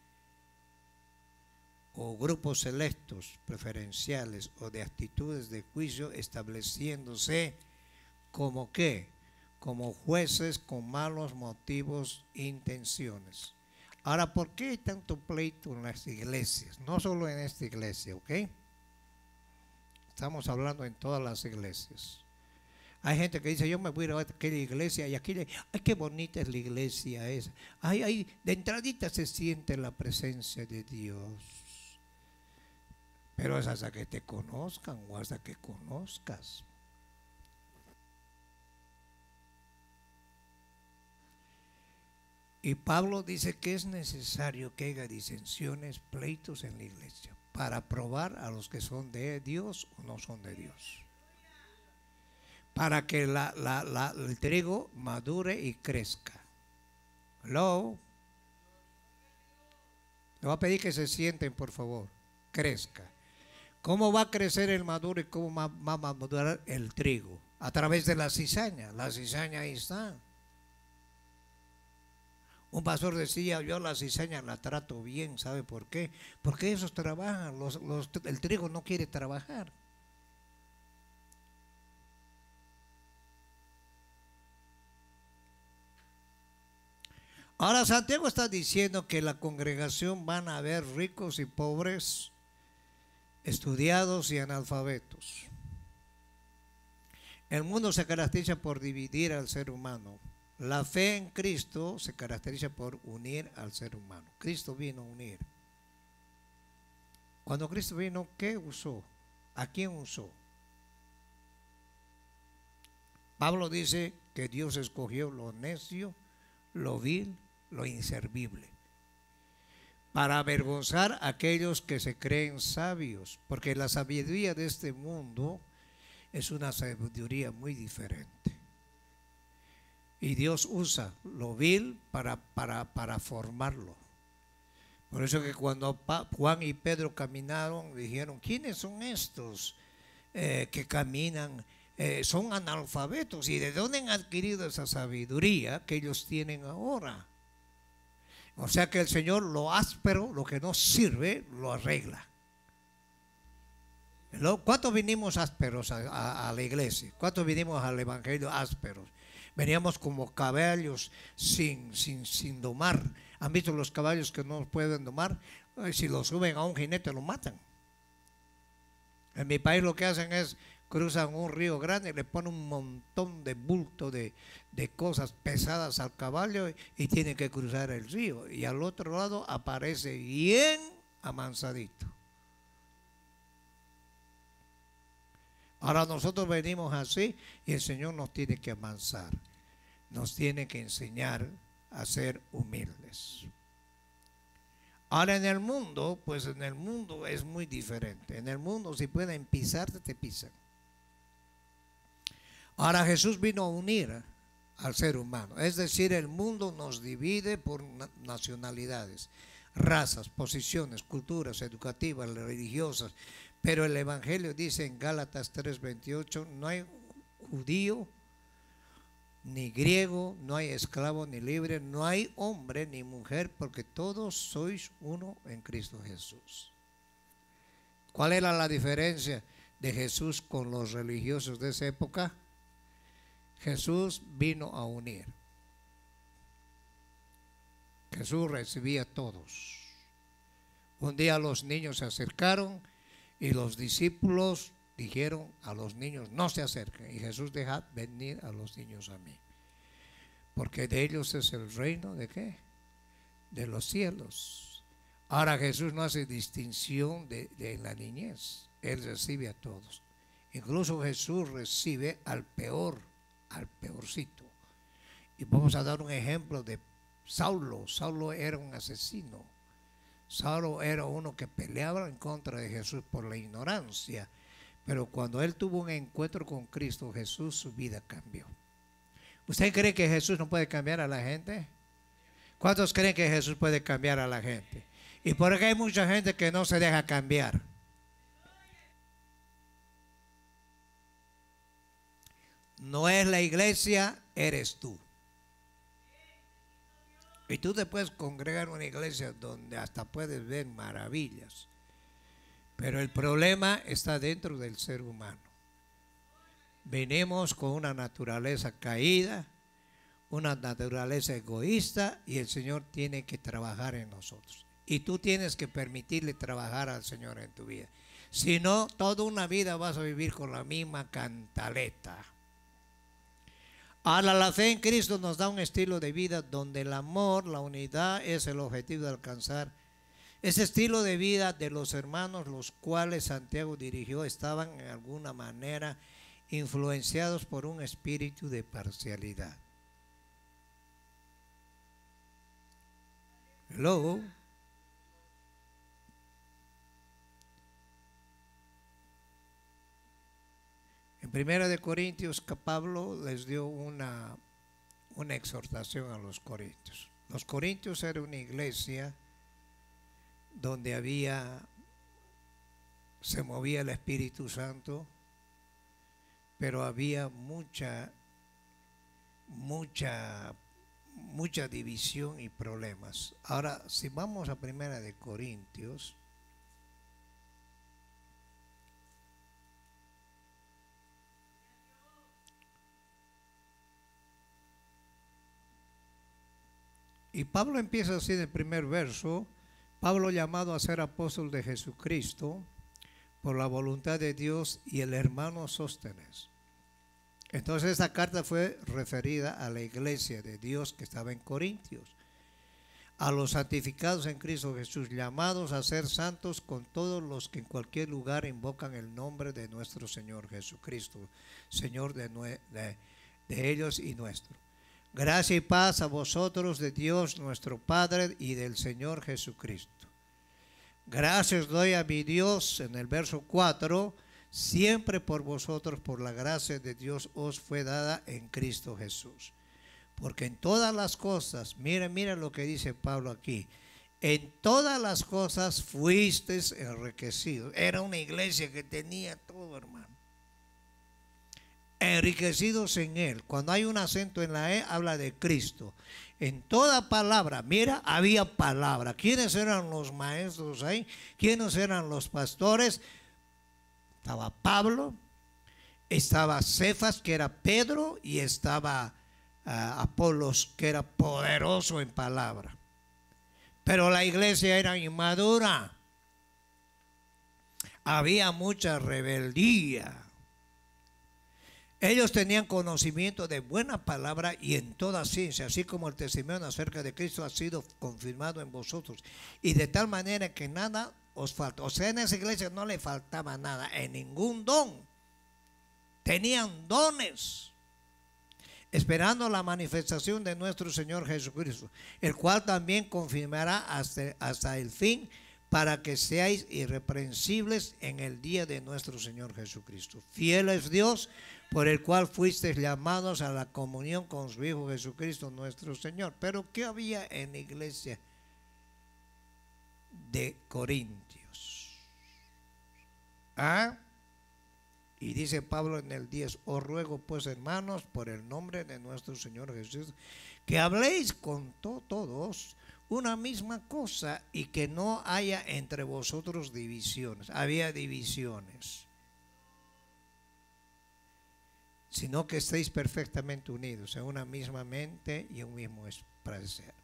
o grupos selectos, preferenciales o de actitudes de juicio estableciéndose como qué, como jueces con malos motivos e intenciones. Ahora, ¿por qué hay tanto pleito en las iglesias? No solo en esta iglesia, ¿ok? Estamos hablando en todas las iglesias. Hay gente que dice, yo me voy a ir a aquella iglesia y aquí, ay, qué bonita es la iglesia esa. Ay, ay, de entradita se siente la presencia de Dios. Pero es hasta que te conozcan o hasta que conozcas. Y Pablo dice que es necesario que haya disensiones, pleitos en la iglesia para probar a los que son de Dios o no son de Dios. Para que el trigo madure y crezca. Hello. Le voy a pedir que se sienten, por favor. Crezca. ¿Cómo va a crecer el maduro y cómo va a madurar el trigo? A través de la cizaña. La cizaña ahí está. Un pastor decía, yo la cizaña la trato bien, ¿sabe por qué? Porque esos trabajan, el trigo no quiere trabajar. Ahora Santiago está diciendo que la congregación van a haber ricos y pobres, estudiados y analfabetos. El mundo se caracteriza por dividir al ser humano. La fe en Cristo se caracteriza por unir al ser humano. Cristo vino a unir. Cuando Cristo vino, ¿qué usó? ¿A quién usó? Pablo dice que Dios escogió lo necio, lo vil, lo inservible, para avergonzar a aquellos que se creen sabios, porque la sabiduría de este mundo es una sabiduría muy diferente. Y Dios usa lo vil para formarlo. Por eso que cuando Juan y Pedro caminaron, dijeron, ¿quiénes son estos que caminan? Son analfabetos. ¿Y de dónde han adquirido esa sabiduría que ellos tienen ahora? O sea que el Señor lo áspero, lo que no sirve, lo arregla. ¿Cuántos vinimos ásperos a la iglesia? ¿Cuántos vinimos al evangelio ásperos? Veníamos como caballos sin domar. ¿Han visto los caballos que no pueden domar? Si los suben a un jinete lo matan. En mi país lo que hacen es cruzan un río grande y le ponen un montón de bulto de cosas pesadas al caballo y tienen que cruzar el río. Y al otro lado aparece bien amansadito. Ahora nosotros venimos así y el Señor nos tiene que amansar. Nos tiene que enseñar a ser humildes. Ahora en el mundo, pues en el mundo es muy diferente. En el mundo si pueden pisarte, te pisan. Ahora Jesús vino a unir al ser humano. Es decir, el mundo nos divide por nacionalidades, razas, posiciones, culturas educativas, religiosas. Pero el Evangelio dice en Gálatas 3:28, no hay judío ni griego, no hay esclavo ni libre, no hay hombre ni mujer, porque todos sois uno en Cristo Jesús. ¿Cuál era la diferencia de Jesús con los religiosos de esa época? Jesús vino a unir. Jesús recibía a todos. Un día los niños se acercaron y los discípulos dijeron a los niños, no se acerquen. Y Jesús deja venir a los niños a mí. Porque de ellos es el reino de ¿qué? De los cielos. Ahora Jesús no hace distinción de la niñez. Él recibe a todos. Incluso Jesús recibe al peorcito. Y vamos a dar un ejemplo de Saulo. Saulo era un asesino. Saulo era uno que peleaba en contra de Jesús por la ignorancia. Pero cuando él tuvo un encuentro con Cristo Jesús, su vida cambió. ¿Usted cree que Jesús no puede cambiar a la gente? ¿Cuántos creen que Jesús puede cambiar a la gente? ¿Y por qué hay mucha gente que no se deja cambiar? No es la iglesia, eres tú. Y tú te puedes congregar en una iglesia donde hasta puedes ver maravillas. Pero el problema está dentro del ser humano. Venimos con una naturaleza caída, una naturaleza egoísta, y el Señor tiene que trabajar en nosotros. Y tú tienes que permitirle trabajar al Señor en tu vida. Si no, toda una vida vas a vivir con la misma cantaleta. Ahora, la fe en Cristo nos da un estilo de vida donde el amor, la unidad es el objetivo de alcanzar. Ese estilo de vida de los hermanos, los cuales Santiago dirigió, estaban en alguna manera influenciados por un espíritu de parcialidad. Hello. En 1 Corintios, Pablo les dio una exhortación a los corintios. Los corintios era una iglesia donde se movía el Espíritu Santo, pero había mucha división y problemas. Ahora, si vamos a 1 Corintios, y Pablo empieza así en el primer verso: Pablo, llamado a ser apóstol de Jesucristo por la voluntad de Dios, y el hermano Sóstenes. Entonces esta carta fue referida a la iglesia de Dios que estaba en Corintios, a los santificados en Cristo Jesús, llamados a ser santos con todos los que en cualquier lugar invocan el nombre de nuestro Señor Jesucristo, Señor de ellos y nuestro. Gracia y paz a vosotros de Dios nuestro Padre y del Señor Jesucristo. Gracias doy a mi Dios, en el verso 4, siempre por vosotros, por la gracia de Dios os fue dada en Cristo Jesús. Porque en todas las cosas, miren lo que dice Pablo aquí, en todas las cosas fuisteis enriquecidos. Era una iglesia que tenía todo, hermano. Enriquecidos en Él. Cuando hay un acento en la E, habla de Cristo. En toda palabra, mira, había palabra. ¿Quiénes eran los maestros ahí? ¿Quiénes eran los pastores? Estaba Pablo, estaba Cefas, que era Pedro, y estaba Apolos, que era poderoso en palabra. Pero la iglesia era inmadura. Había mucha rebeldía. Ellos tenían conocimiento de buena palabra y en toda ciencia, así como el testimonio acerca de Cristo ha sido confirmado en vosotros. Y de tal manera que nada os falta. O sea, en esa iglesia no le faltaba nada, en ningún don. Tenían dones, esperando la manifestación de nuestro Señor Jesucristo, el cual también confirmará hasta el fin, para que seáis irreprensibles en el día de nuestro Señor Jesucristo. Fiel es Dios, por el cual fuisteis llamados a la comunión con su Hijo Jesucristo nuestro Señor. Pero ¿qué había en la iglesia de Corintios? Y dice Pablo en el 10: os ruego pues, hermanos, por el nombre de nuestro Señor Jesús, que habléis con todos una misma cosa, y que no haya entre vosotros divisiones. Había divisiones, sino que estéis perfectamente unidos en una misma mente y un mismo parecer.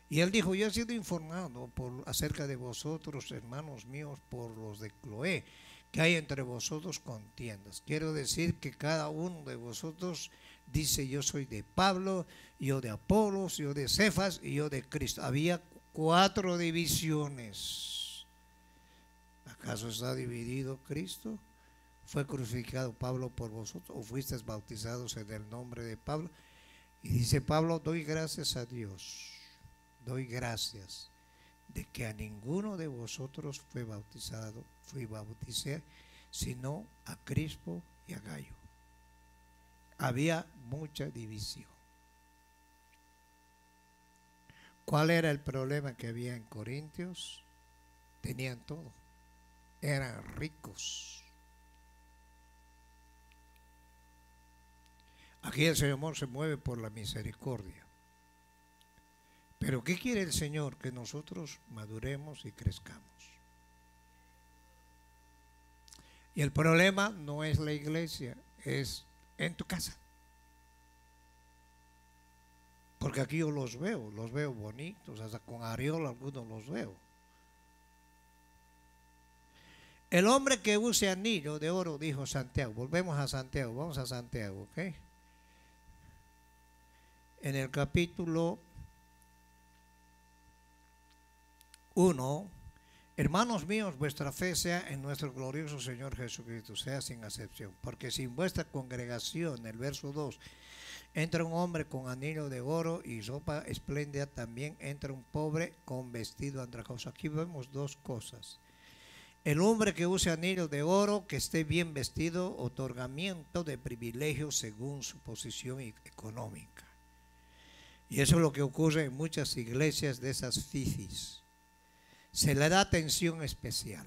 Y él dijo: yo he sido informado acerca de vosotros, hermanos míos, por los de Cloé, que hay entre vosotros contiendas. Quiero decir que cada uno de vosotros dice: yo soy de Pablo, yo de Apolos, yo de Cefas y yo de Cristo. Había 4 divisiones. ¿Acaso está dividido Cristo? ¿Fue crucificado Pablo por vosotros o fuisteis bautizados en el nombre de Pablo? Y dice Pablo: doy gracias a Dios, doy gracias de que a ninguno de vosotros fui bauticé, sino a Crispo y a Gayo. Había mucha división. ¿Cuál era el problema que había en Corintios? Tenían todo, eran ricos. Aquí el Señor se mueve por la misericordia. Pero ¿qué quiere el Señor? Que nosotros maduremos y crezcamos. Y el problema no es la iglesia, es en tu casa. Porque aquí yo los veo bonitos, hasta con areola algunos los veo. El hombre que use anillo de oro, dijo Santiago. Volvemos a Santiago, vamos a Santiago, ¿ok? En el capítulo 1, hermanos míos, vuestra fe sea en nuestro glorioso Señor Jesucristo, sea sin acepción. Porque si en vuestra congregación, el verso 2, entra un hombre con anillo de oro y ropa espléndida, también entra un pobre con vestido andrajoso. Aquí vemos dos cosas. El hombre que use anillo de oro, que esté bien vestido, otorgamiento de privilegios según su posición económica. Y eso es lo que ocurre en muchas iglesias de esas fifis. Se le da atención especial.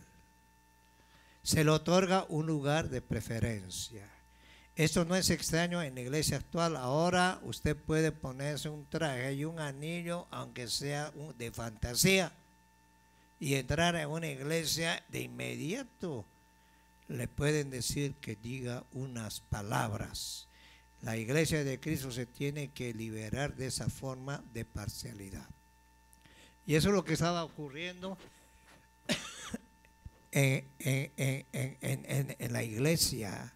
Se le otorga un lugar de preferencia. Esto no es extraño en la iglesia actual. Ahora usted puede ponerse un traje y un anillo, aunque sea de fantasía, y entrar en una iglesia de inmediato. Le pueden decir que diga unas palabras. La iglesia de Cristo se tiene que liberar de esa forma de parcialidad. Y eso es lo que estaba ocurriendo en la iglesia.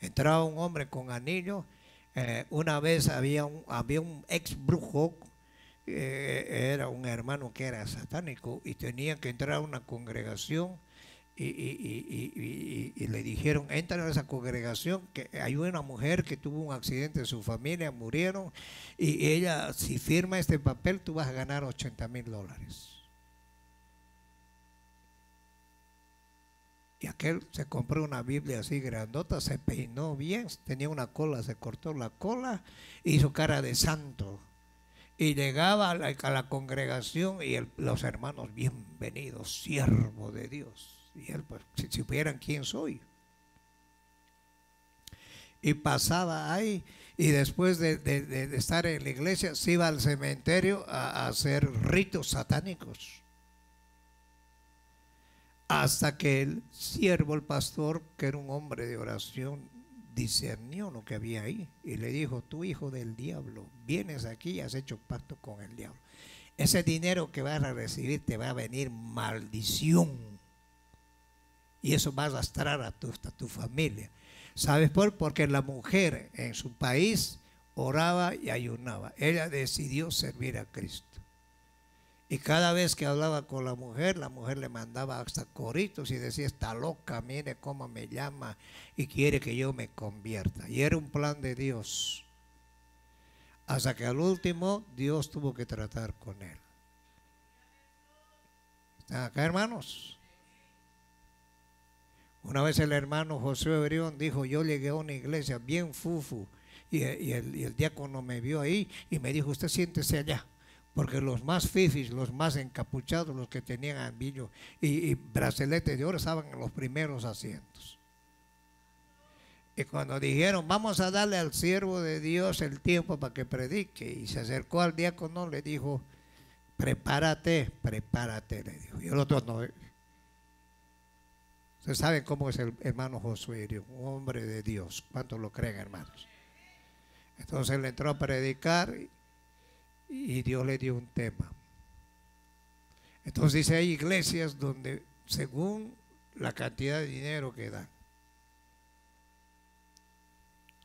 Entraba un hombre con anillo. Una vez había un ex brujo. Era un hermano que era satánico y tenía que entrar a una congregación y le dijeron, entra a esa congregación, que hay una mujer que tuvo un accidente en su familia, murieron, y ella, si firma este papel, tú vas a ganar $80,000. Y aquel se compró una Biblia así grandota, se peinó bien, tenía una cola, se cortó la cola, hizo cara de santo. Y llegaba a la congregación y los hermanos, bienvenidos, siervo de Dios. Y él, pues, si supieran quién soy. Y pasaba ahí, y después de estar en la iglesia, se iba al cementerio a hacer ritos satánicos. Hasta que el siervo, el pastor, que era un hombre de oración, discernió lo que había ahí y le dijo, tú hijo del diablo, vienes aquí y has hecho pacto con el diablo. Ese dinero que vas a recibir te va a venir maldición y eso va a arrastrar a tu familia. ¿Sabes por qué? Porque la mujer en su país oraba y ayunaba. Ella decidió servir a Cristo. Y cada vez que hablaba con la mujer le mandaba hasta coritos y decía, está loca, mire cómo me llama y quiere que yo me convierta. Y era un plan de Dios. Hasta que al último Dios tuvo que tratar con él. ¿Están acá, hermanos? Una vez el hermano José Obrión dijo, yo llegué a una iglesia bien fufu y el diácono me vio ahí y me dijo, usted siéntese allá. Porque los más fifis, los más encapuchados, los que tenían anillo y brazaletes de oro estaban en los primeros asientos. Y cuando dijeron, vamos a darle al siervo de Dios el tiempo para que predique, y se acercó al diácono, le dijo, prepárate, le dijo. Y el otro no. Ustedes saben cómo es el hermano Josué, un hombre de Dios. ¿Cuántos lo creen, hermanos? Entonces él entró a predicar y Dios le dio un tema. Entonces dice, hay iglesias donde según la cantidad de dinero que dan.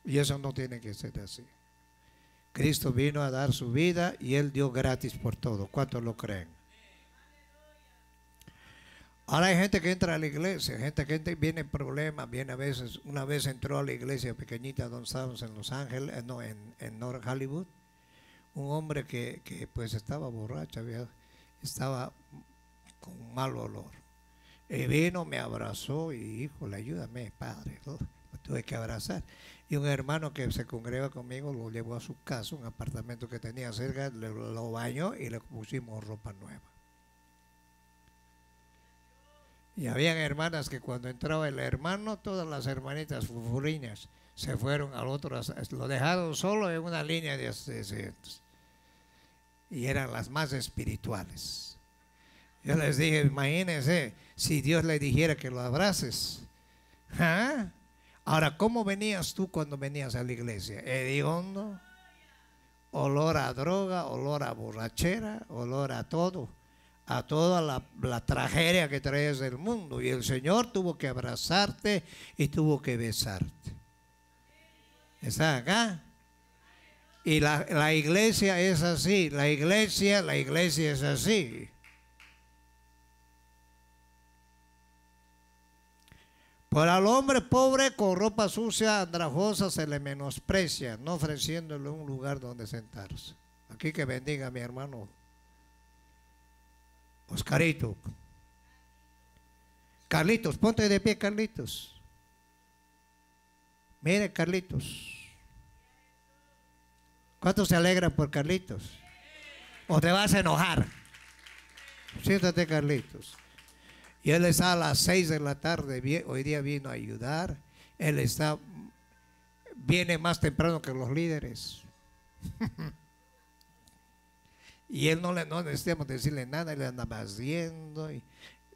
Y eso no tiene que ser así. Cristo vino a dar su vida y Él dio gratis por todo. ¿Cuántos lo creen? Ahora hay gente que entra a la iglesia, gente que viene en problemas, viene a veces. Una vez entró a la iglesia pequeñita donde estábamos en Los Ángeles, en North Hollywood. Un hombre que pues estaba borracho, estaba con un mal olor. Y vino, me abrazó y dijo, ayúdame, padre. Lo tuve que abrazar. Y un hermano que se congrega conmigo lo llevó a su casa, un apartamento que tenía cerca, lo bañó y le pusimos ropa nueva. Y habían hermanas que cuando entraba el hermano, todas las hermanitas fufuriñas se fueron al otro, lo dejaron solo en una línea de asientos. Y eran las más espirituales. Yo les dije, imagínense, si Dios le dijera que lo abraces. ¿Ah? Ahora, ¿cómo venías tú cuando venías a la iglesia? Hediondo, olor a droga, olor a borrachera, olor a todo, a toda la tragedia que traes del mundo. Y el Señor tuvo que abrazarte y tuvo que besarte. ¿Está acá? Y la iglesia es así, la iglesia es así. Por al hombre pobre con ropa sucia, andrajosa, se le menosprecia, no ofreciéndole un lugar donde sentarse. Aquí que bendiga a mi hermano Oscarito. Carlitos, ponte de pie, Carlitos. Mire, Carlitos. ¿Cuántos se alegran por Carlitos? ¿O te vas a enojar? Siéntate, Carlitos. Y él está a las 6 de la tarde, hoy día vino a ayudar. Él viene más temprano que los líderes. Y él no necesitamos decirle nada, él andaba haciendo.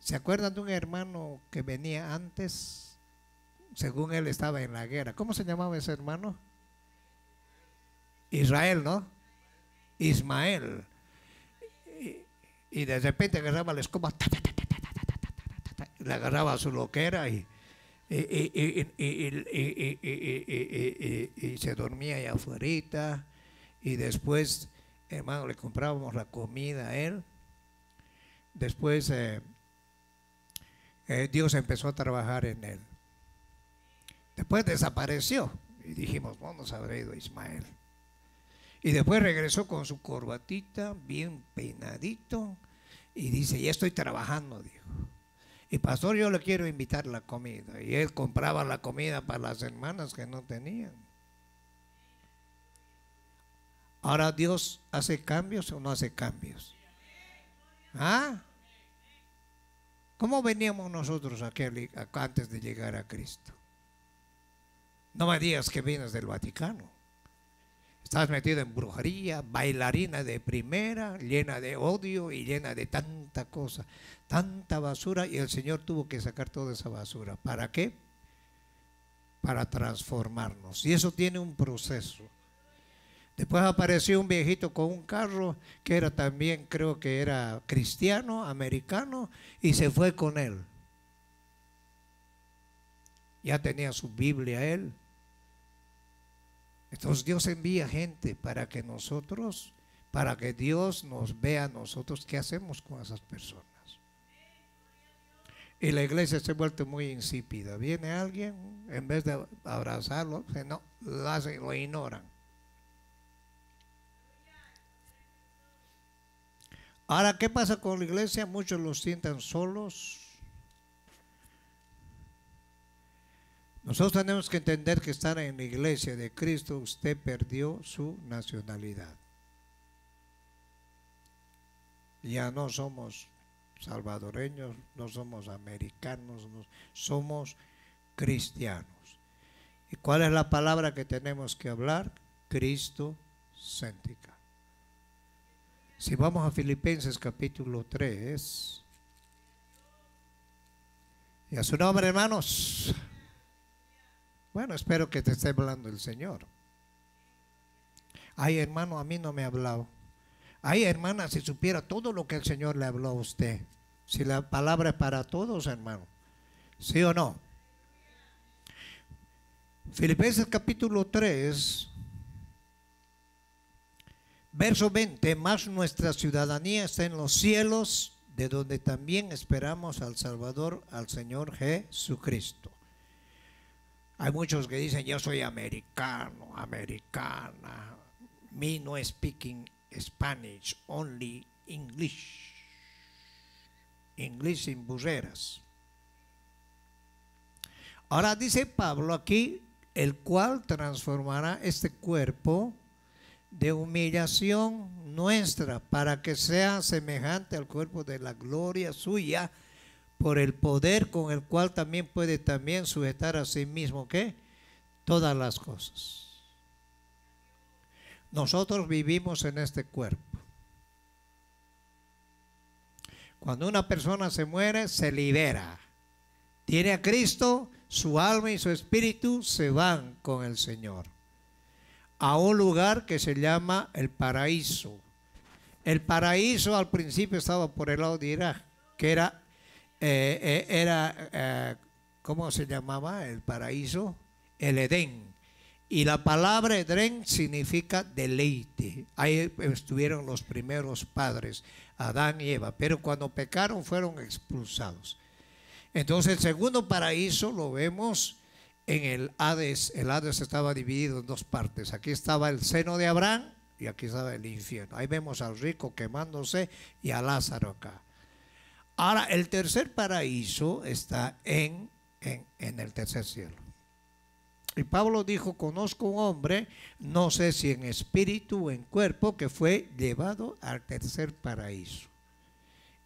¿Se acuerdan de un hermano que venía antes? Según él estaba en la guerra. ¿Cómo se llamaba ese hermano? Israel, ¿no? Ismael. Y de repente agarraba la escoba, le agarraba su loquera y se dormía allá afuera. Y después, hermano, le comprábamos la comida a él. Después Dios empezó a trabajar en él. Después desapareció y dijimos, no nos habrá ido Ismael. Y después regresó con su corbatita bien peinadito y dice, ya estoy trabajando, dijo. Y pastor, yo le quiero invitar la comida. Y él compraba la comida para las hermanas que no tenían. Ahora, ¿Dios hace cambios o no hace cambios? ¿Ah? ¿Cómo veníamos nosotros aquí antes de llegar a Cristo? No me digas que vienes del Vaticano. Estás metido en brujería, bailarina de primera, llena de odio y llena de tanta cosa, tanta basura, y el Señor tuvo que sacar toda esa basura. ¿Para qué? Para transformarnos. Y eso tiene un proceso. Después apareció un viejito con un carro que era también, creo que era cristiano, americano, y se fue con él. Ya tenía su Biblia él. Entonces Dios envía gente para que Dios nos vea a nosotros qué hacemos con esas personas. Y la iglesia se ha vuelto muy insípida. Viene alguien, en vez de abrazarlo, no, lo ignoran. Ahora, ¿qué pasa con la iglesia? Muchos los sientan solos. Nosotros tenemos que entender que estar en la iglesia de Cristo, usted perdió su nacionalidad. Ya no somos salvadoreños, no somos americanos, no, somos cristianos. ¿Y cuál es la palabra que tenemos que hablar? Cristocéntrica. Si vamos a Filipenses capítulo 3, y a su nombre, hermanos. Bueno, espero que te esté hablando el Señor. Ay, hermano, a mí no me ha hablado. Ay, hermana, si supiera todo lo que el Señor le habló a usted. Si la palabra es para todos, hermano. ¿Sí o no? Filipenses capítulo 3, verso 20. Más nuestra ciudadanía está en los cielos, de donde también esperamos al Salvador, al Señor Jesucristo. Hay muchos que dicen, yo soy americano, americana. Me no speaking Spanish, only English. English sin burreras. Ahora dice Pablo aquí, el cual transformará este cuerpo de humillación nuestra para que sea semejante al cuerpo de la gloria suya, por el poder con el cual también puede también sujetar a sí mismo, ¿qué? Todas las cosas. Nosotros vivimos en este cuerpo. Cuando una persona se muere, se libera. Tiene a Cristo, su alma y su espíritu se van con el Señor a un lugar que se llama el paraíso. El paraíso al principio estaba por el lado de Irak, que ¿cómo se llamaba el paraíso? El Edén. Y la palabra Edén significa deleite. Ahí estuvieron los primeros padres, Adán y Eva, pero cuando pecaron fueron expulsados. Entonces el segundo paraíso lo vemos en el Hades. El Hades estaba dividido en dos partes. Aquí estaba el seno de Abraham y aquí estaba el infierno. Ahí vemos al rico quemándose y a Lázaro acá. Ahora el tercer paraíso está en el tercer cielo. Y Pablo dijo, conozco un hombre, no sé si en espíritu o en cuerpo, que fue llevado al tercer paraíso.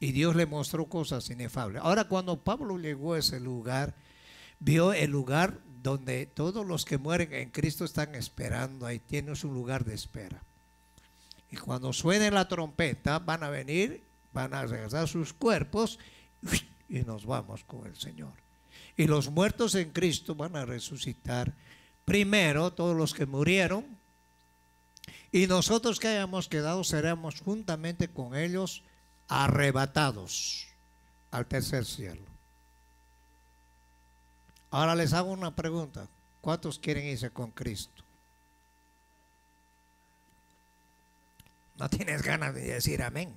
Y Dios le mostró cosas inefables. Ahora cuando Pablo llegó a ese lugar, vio el lugar donde todos los que mueren en Cristo están esperando. Ahí tienes un lugar de espera. Y cuando suene la trompeta, van a venir, van a regresar sus cuerpos y nos vamos con el Señor. Y los muertos en Cristo van a resucitar primero, todos los que murieron, y nosotros que hayamos quedado seremos juntamente con ellos arrebatados al tercer cielo. Ahora les hago una pregunta. ¿Cuántos quieren irse con Cristo? No tienes ganas de decir amén.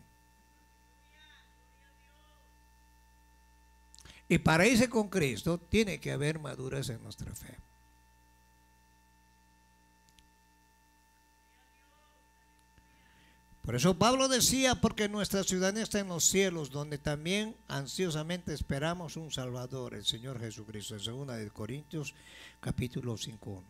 Y para irse con Cristo tiene que haber madurez en nuestra fe. Por eso Pablo decía, porque nuestra ciudadanía está en los cielos, donde también ansiosamente esperamos un Salvador, el Señor Jesucristo, en 2 Corintios capítulo 5:1.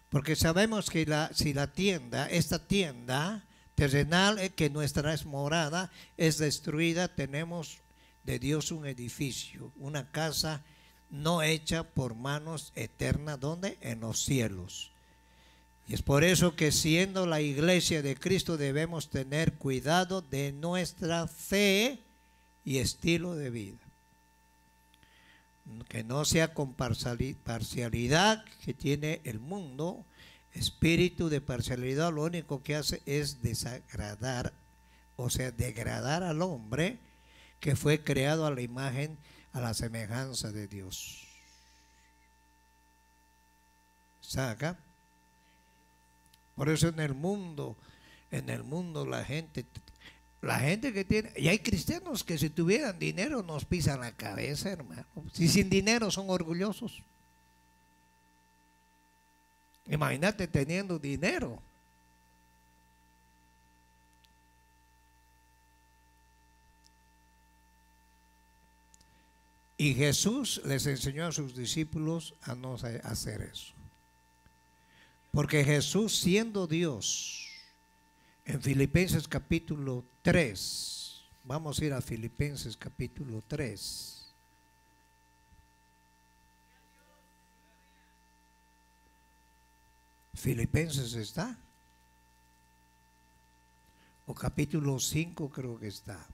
Porque sabemos que esta tienda terrenal, que nuestra es morada, es destruida, tenemos de Dios un edificio, una casa no hecha por manos eternas, ¿dónde? En los cielos. Y es por eso que siendo la iglesia de Cristo debemos tener cuidado de nuestra fe y estilo de vida. Que no sea con parcialidad que tiene el mundo. Espíritu de parcialidad lo único que hace es desagradar, o sea, degradar al hombre que fue creado a la imagen, a la semejanza de Dios. ¿Saca? Por eso en el mundo la gente que tiene, y hay cristianos que si tuvieran dinero nos pisan la cabeza, hermano. Si sin dinero son orgullosos. Imagínate teniendo dinero. Y Jesús les enseñó a sus discípulos a no hacer eso. Porque Jesús, siendo Dios, en Filipenses capítulo 3, vamos a ir a Filipenses capítulo 3. Filipenses está, o capítulo 5 creo que está.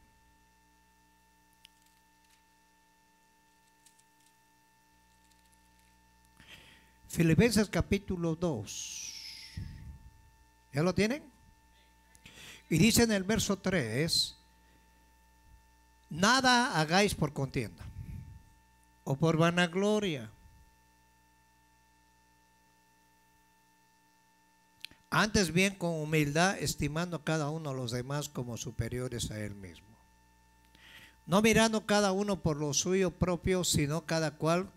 Filipenses capítulo 2. ¿Ya lo tienen? Y dice en el verso 3, nada hagáis por contienda o por vanagloria, antes bien con humildad, estimando a cada uno a los demás como superiores a él mismo, no mirando cada uno por lo suyo propio, sino cada cual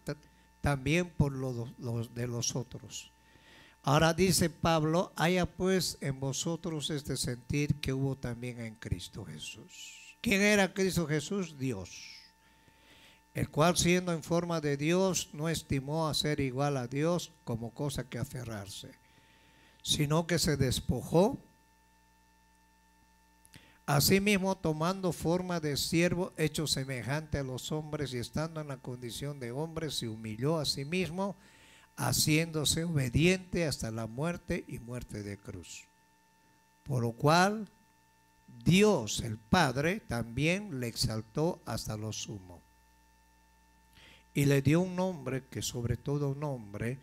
también por los de los otros. Ahora dice Pablo, haya pues en vosotros este sentir que hubo también en Cristo Jesús. ¿Quién era Cristo Jesús? Dios, el cual siendo en forma de Dios no estimó a ser igual a Dios como cosa que aferrarse, sino que se despojó, asimismo tomando forma de siervo, hecho semejante a los hombres, y estando en la condición de hombre, se humilló a sí mismo, haciéndose obediente hasta la muerte y muerte de cruz. Por lo cual Dios el Padre también le exaltó hasta lo sumo y le dio un nombre que sobre todo nombre,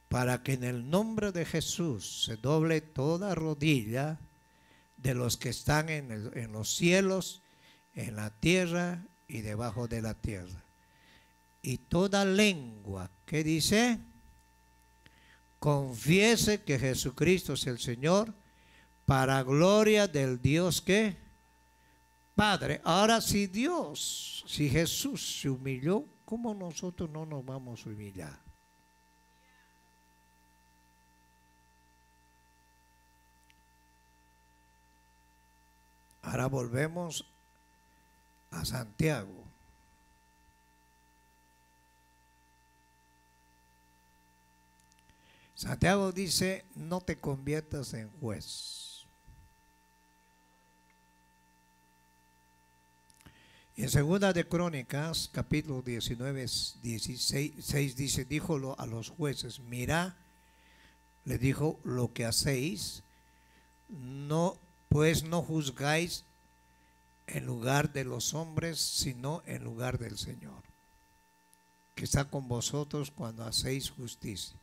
para que en el nombre de Jesús se doble toda rodilla de los que están en los cielos, en la tierra y debajo de la tierra. Y toda lengua, ¿qué dice? Confiese que Jesucristo es el Señor, para gloria del Dios que Padre. Ahora, si Jesús se humilló, ¿cómo nosotros no nos vamos a humillar? Ahora volvemos a Santiago. Santiago dice, no te conviertas en juez. Y en segunda de Crónicas, capítulo 19, 16 dice, díjolo a los jueces, mirá, le dijo, lo que hacéis, no, pues no juzgáis en lugar de los hombres, sino en lugar del Señor, que está con vosotros cuando hacéis justicia.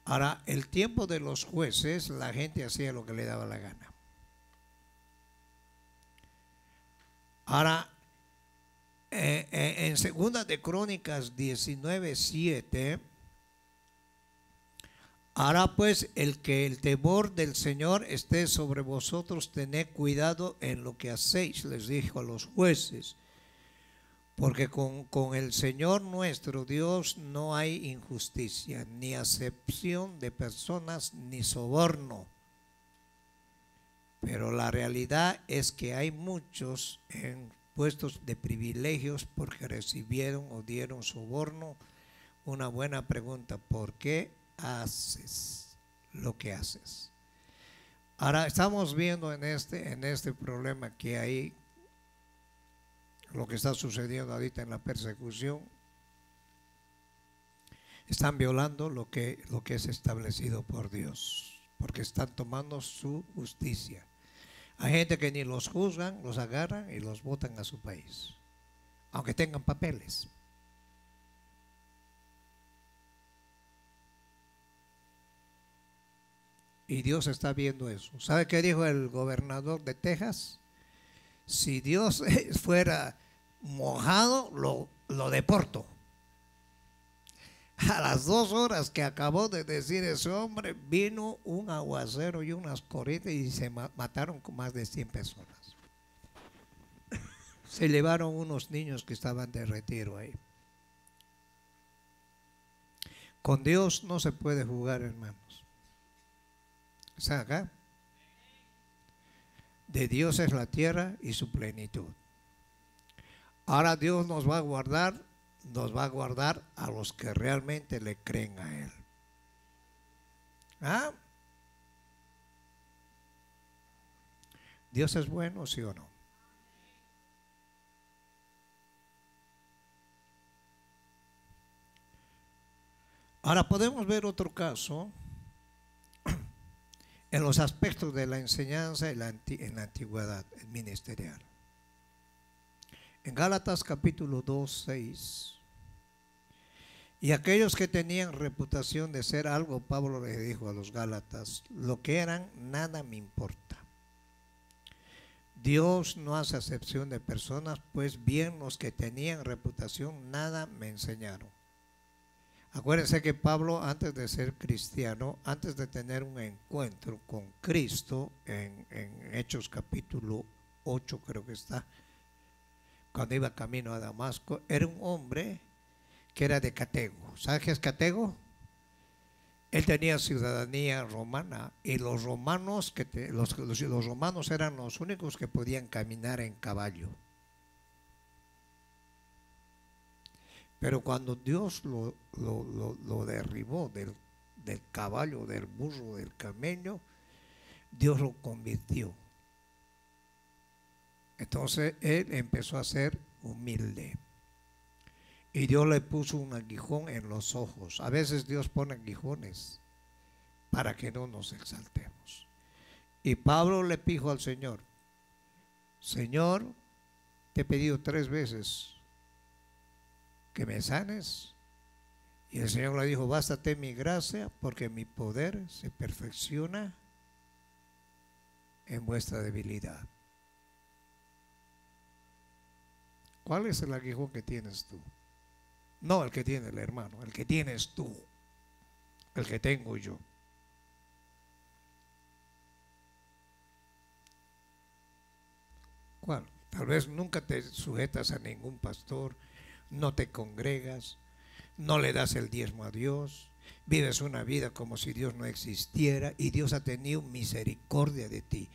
Ahora, el tiempo de los jueces, la gente hacía lo que le daba la gana. Ahora, en segunda de Crónicas 19:7, ahora pues el que el temor del Señor esté sobre vosotros, tened cuidado en lo que hacéis, les dijo a los jueces, porque con el Señor nuestro Dios no hay injusticia, ni acepción de personas, ni soborno. Pero la realidad es que hay muchos en puestos de privilegios porque recibieron o dieron soborno. Una buena pregunta, ¿por qué haces lo que haces? Ahora estamos viendo en este problema que hay, lo que está sucediendo ahorita en la persecución. Están violando lo que es establecido por Dios, porque están tomando su justicia. Hay gente que ni los juzgan, los agarran y los botan a su país, aunque tengan papeles. Y Dios está viendo eso. ¿Sabe qué dijo el gobernador de Texas? Si Dios fuera mojado, lo deporto. A las 2 horas que acabó de decir ese hombre, vino un aguacero y unas corrientes y se mataron con más de 100 personas. Se llevaron unos niños que estaban de retiro ahí. Con Dios no se puede jugar, hermanos. ¿Está acá? De Dios es la tierra y su plenitud. Ahora Dios nos va a guardar a los que realmente le creen a Él. ¿Ah? ¿Dios es bueno, sí o no? Ahora podemos ver otro caso en los aspectos de la enseñanza en la antigüedad ministerial. En Gálatas capítulo 2, 6. Y aquellos que tenían reputación de ser algo, Pablo le dijo a los Gálatas, lo que eran, nada me importa. Dios no hace acepción de personas, pues bien los que tenían reputación, nada me enseñaron. Acuérdense que Pablo, antes de ser cristiano, antes de tener un encuentro con Cristo, en Hechos capítulo 8 creo que está, cuando iba camino a Damasco, era un hombre que era de Catego. ¿Sabe qué es Catego? Él tenía ciudadanía romana y los romanos, los romanos eran los únicos que podían caminar en caballo. Pero cuando Dios lo derribó del caballo, del burro, del camello, Dios lo convirtió. Entonces él empezó a ser humilde. Y Dios le puso un aguijón en los ojos. A veces Dios pone aguijones para que no nos exaltemos. Y Pablo le dijo al Señor, Señor, te he pedido 3 veces que me sanes. Y el Señor le dijo, bástate mi gracia, porque mi poder se perfecciona en vuestra debilidad. ¿Cuál es el aguijón que tienes tú? No el que tiene el hermano, el que tienes tú, el que tengo yo. ¿Cuál? Tal vez nunca te sujetas a ningún pastor, no te congregas, no le das el diezmo a Dios, vives una vida como si Dios no existiera y Dios ha tenido misericordia de ti.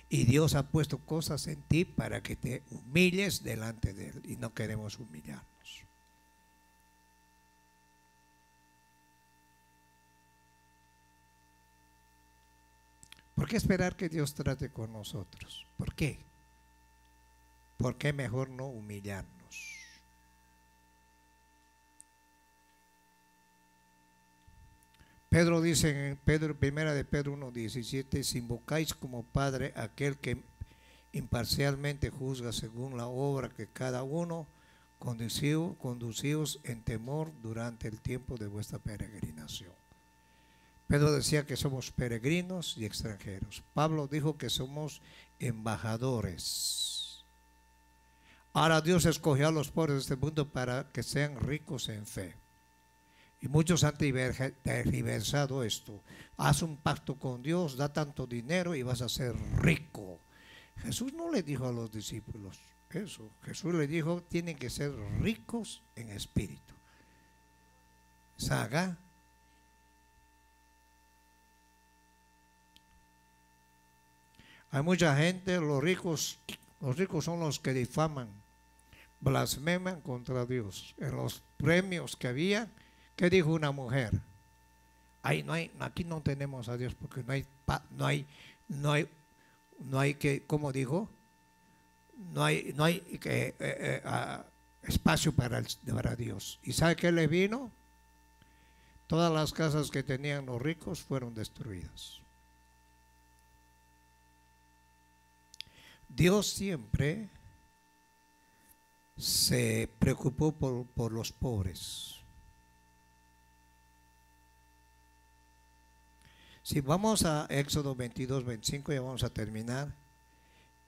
Y Dios ha puesto cosas en ti para que te humilles delante de Él y no queremos humillarnos. ¿Por qué esperar que Dios trate con nosotros? ¿Por qué? ¿Por qué mejor no humillarnos? Pedro dice en primera de Pedro 1:17, si invocáis como Padre aquel que imparcialmente juzga según la obra que cada uno, conducíos en temor durante el tiempo de vuestra peregrinación. Pedro decía que somos peregrinos y extranjeros. Pablo dijo que somos embajadores. Ahora Dios escogió a los pobres de este mundo para que sean ricos en fe. Y muchos han tergiversado esto. Haz un pacto con Dios, da tanto dinero y vas a ser rico. Jesús no le dijo a los discípulos eso. Jesús le dijo, tienen que ser ricos en espíritu. Saga. Hay mucha gente, los ricos son los que difaman, blasfeman contra Dios. En los premios que había, ¿qué dijo una mujer? Aquí no tenemos a Dios porque no hay que, ¿cómo dijo? No hay espacio para Dios. ¿Y sabe qué le vino? Todas las casas que tenían los ricos fueron destruidas. Dios siempre se preocupó por los pobres. Si vamos a Éxodo 22:25, ya vamos a terminar.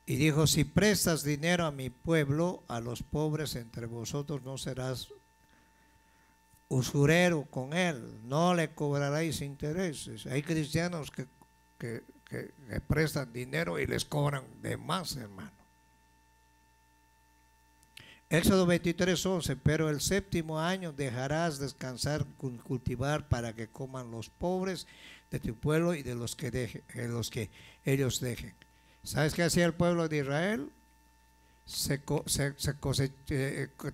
Y dijo, si prestas dinero a mi pueblo, a los pobres entre vosotros, no serás usurero con él, no le cobraréis intereses. Hay cristianos que prestan dinero y les cobran de más, hermano. Éxodo 23:11, pero el 7º año dejarás descansar, cultivar para que coman los pobres de tu pueblo y de los que ellos dejen. ¿Sabes qué hacía el pueblo de Israel?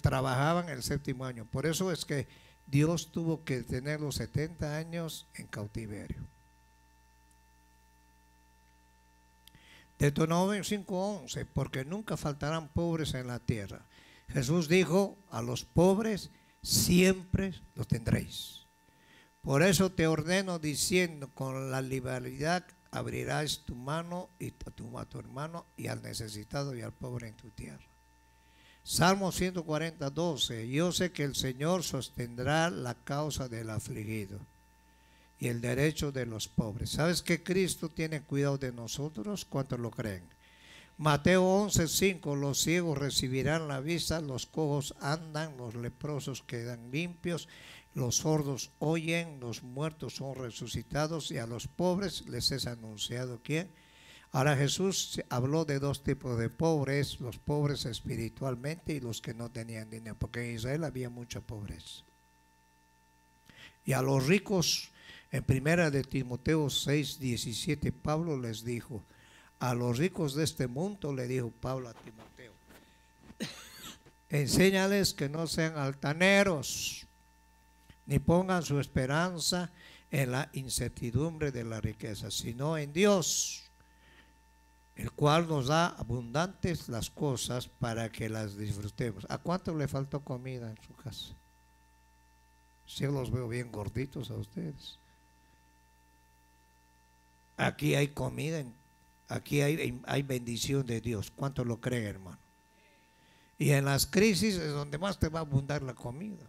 Trabajaban el 7º año. Por eso es que Dios tuvo que tener los 70 años en cautiverio. Deuteronomio 5:11, porque nunca faltarán pobres en la tierra. Jesús dijo, a los pobres siempre los tendréis. Por eso te ordeno diciendo, con la liberalidad abrirás tu mano a tu hermano y al necesitado y al pobre en tu tierra. Salmo 140:12, yo sé que el Señor sostendrá la causa del afligido y el derecho de los pobres. ¿Sabes que Cristo tiene cuidado de nosotros? ¿Cuántos lo creen? Mateo 11:5, los ciegos recibirán la vista, los cojos andan, los leprosos quedan limpios, los sordos oyen, los muertos son resucitados y a los pobres les es anunciado ¿quién? Ahora Jesús habló de 2 tipos de pobres, los pobres espiritualmente y los que no tenían dinero, porque en Israel había mucha pobreza. Y a los ricos, en primera de Timoteo 6:17, Pablo les dijo, a los ricos de este mundo, le dijo Pablo a Timoteo, enséñales que no sean altaneros, ni pongan su esperanza en la incertidumbre de la riqueza, sino en Dios, el cual nos da abundantes las cosas para que las disfrutemos. ¿A cuánto le faltó comida en su casa? Si yo los veo bien gorditos a ustedes. Aquí hay comida aquí hay bendición de Dios. ¿Cuánto lo creen, hermano? Y en las crisis es donde más te va a abundar la comida.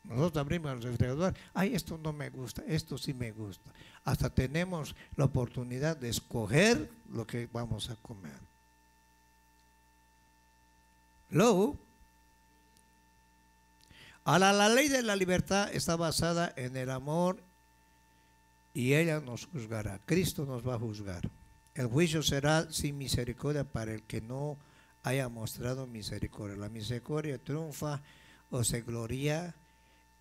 Nosotros abrimos el refrigerador, ay, esto no me gusta, esto sí me gusta. Hasta tenemos la oportunidad de escoger lo que vamos a comer. Luego, ahora la ley de la libertad está basada en el amor y ella nos juzgará. Cristo nos va a juzgar. El juicio será sin misericordia para el que no haya mostrado misericordia. La misericordia triunfa o se gloria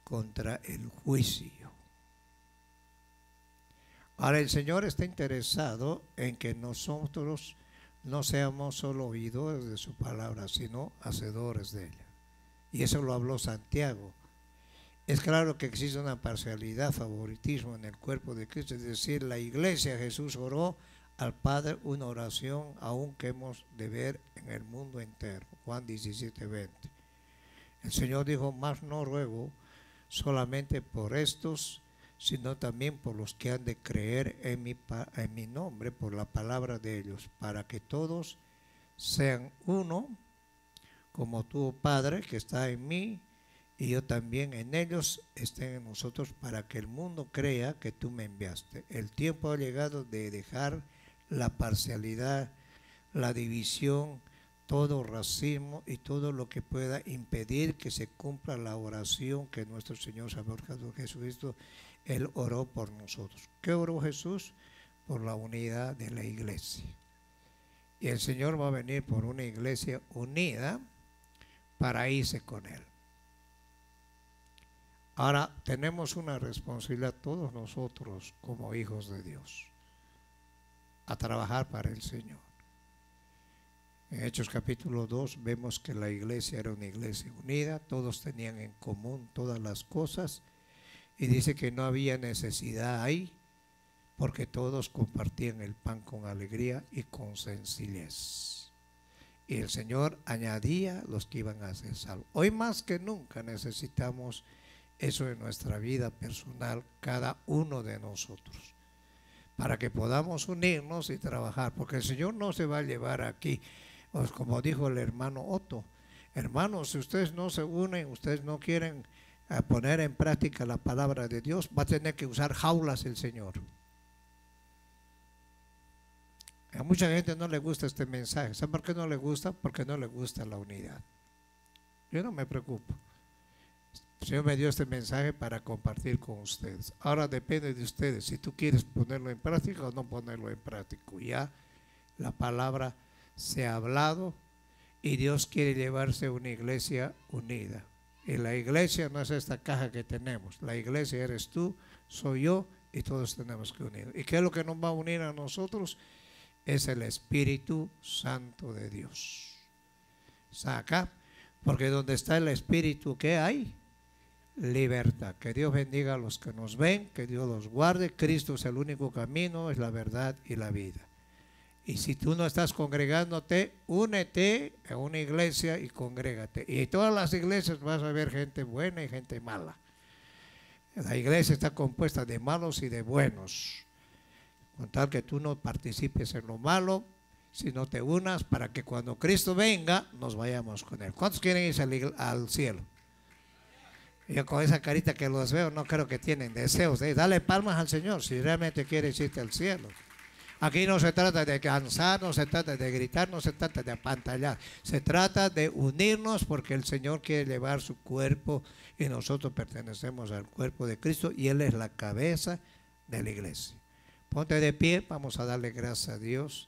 contra el juicio. Ahora el Señor está interesado en que nosotros no seamos solo oidores de su palabra, sino hacedores de ella. Y eso lo habló Santiago. Es claro que existe una parcialidad, favoritismo en el cuerpo de Cristo, es decir, la iglesia, Jesús oró al Padre una oración aún que hemos de ver en el mundo entero. Juan 17:20. El Señor dijo, más no ruego solamente por estos, sino también por los que han de creer en mi nombre, por la palabra de ellos, para que todos sean uno, como tú, Padre, que está en mí, y yo también en ellos, estén en nosotros, para que el mundo crea que tú me enviaste. El tiempo ha llegado de dejar la parcialidad, la división, todo racismo y todo lo que pueda impedir que se cumpla la oración que nuestro Señor Salvador Jesucristo, Él oró por nosotros. ¿Qué oró Jesús? Por la unidad de la iglesia. Y el Señor va a venir por una iglesia unida para irse con Él. Ahora tenemos una responsabilidad todos nosotros como hijos de Dios a trabajar para el Señor. En Hechos capítulo 2 vemos que la iglesia era una iglesia unida, todos tenían en común todas las cosas y dice que no había necesidad ahí porque todos compartían el pan con alegría y con sencillez. Y el Señor añadía los que iban a ser salvos. Hoy más que nunca necesitamos eso en nuestra vida personal, cada uno de nosotros, para que podamos unirnos y trabajar, porque el Señor no se va a llevar aquí, pues como dijo el hermano Otto, hermanos, si ustedes no se unen, ustedes no quieren poner en práctica la palabra de Dios, va a tener que usar jaulas el Señor. A mucha gente no le gusta este mensaje. ¿Saben por qué no le gusta? Porque no le gusta la unidad. Yo no me preocupo. El Señor me dio este mensaje para compartir con ustedes. Ahora depende de ustedes si tú quieres ponerlo en práctica o no ponerlo en práctica. Ya la palabra se ha hablado y Dios quiere llevarse una iglesia unida. Y la iglesia no es esta caja que tenemos. La iglesia eres tú, soy yo y todos tenemos que unir. ¿Y qué es lo que nos va a unir a nosotros? Es el Espíritu Santo de Dios. Está acá, porque donde está el Espíritu, ¿qué hay? Libertad. Que Dios bendiga a los que nos ven, que Dios los guarde. Cristo es el único camino, es la verdad y la vida. Y si tú no estás congregándote, únete a una iglesia y congrégate. Y en todas las iglesias vas a ver gente buena y gente mala. La iglesia está compuesta de malos y de buenos. Con tal que tú no participes en lo malo, sino te unas para que cuando Cristo venga, nos vayamos con Él. ¿Cuántos quieren irse al cielo? Yo con esa carita que los veo no creo que tienen deseos de dale palmas al Señor si realmente quieres irte al cielo. Aquí no se trata de cansar, no se trata de gritar, no se trata de apantallar. Se trata de unirnos porque el Señor quiere llevar su cuerpo y nosotros pertenecemos al cuerpo de Cristo y Él es la cabeza de la iglesia. Ponte de pie, vamos a darle gracias a Dios.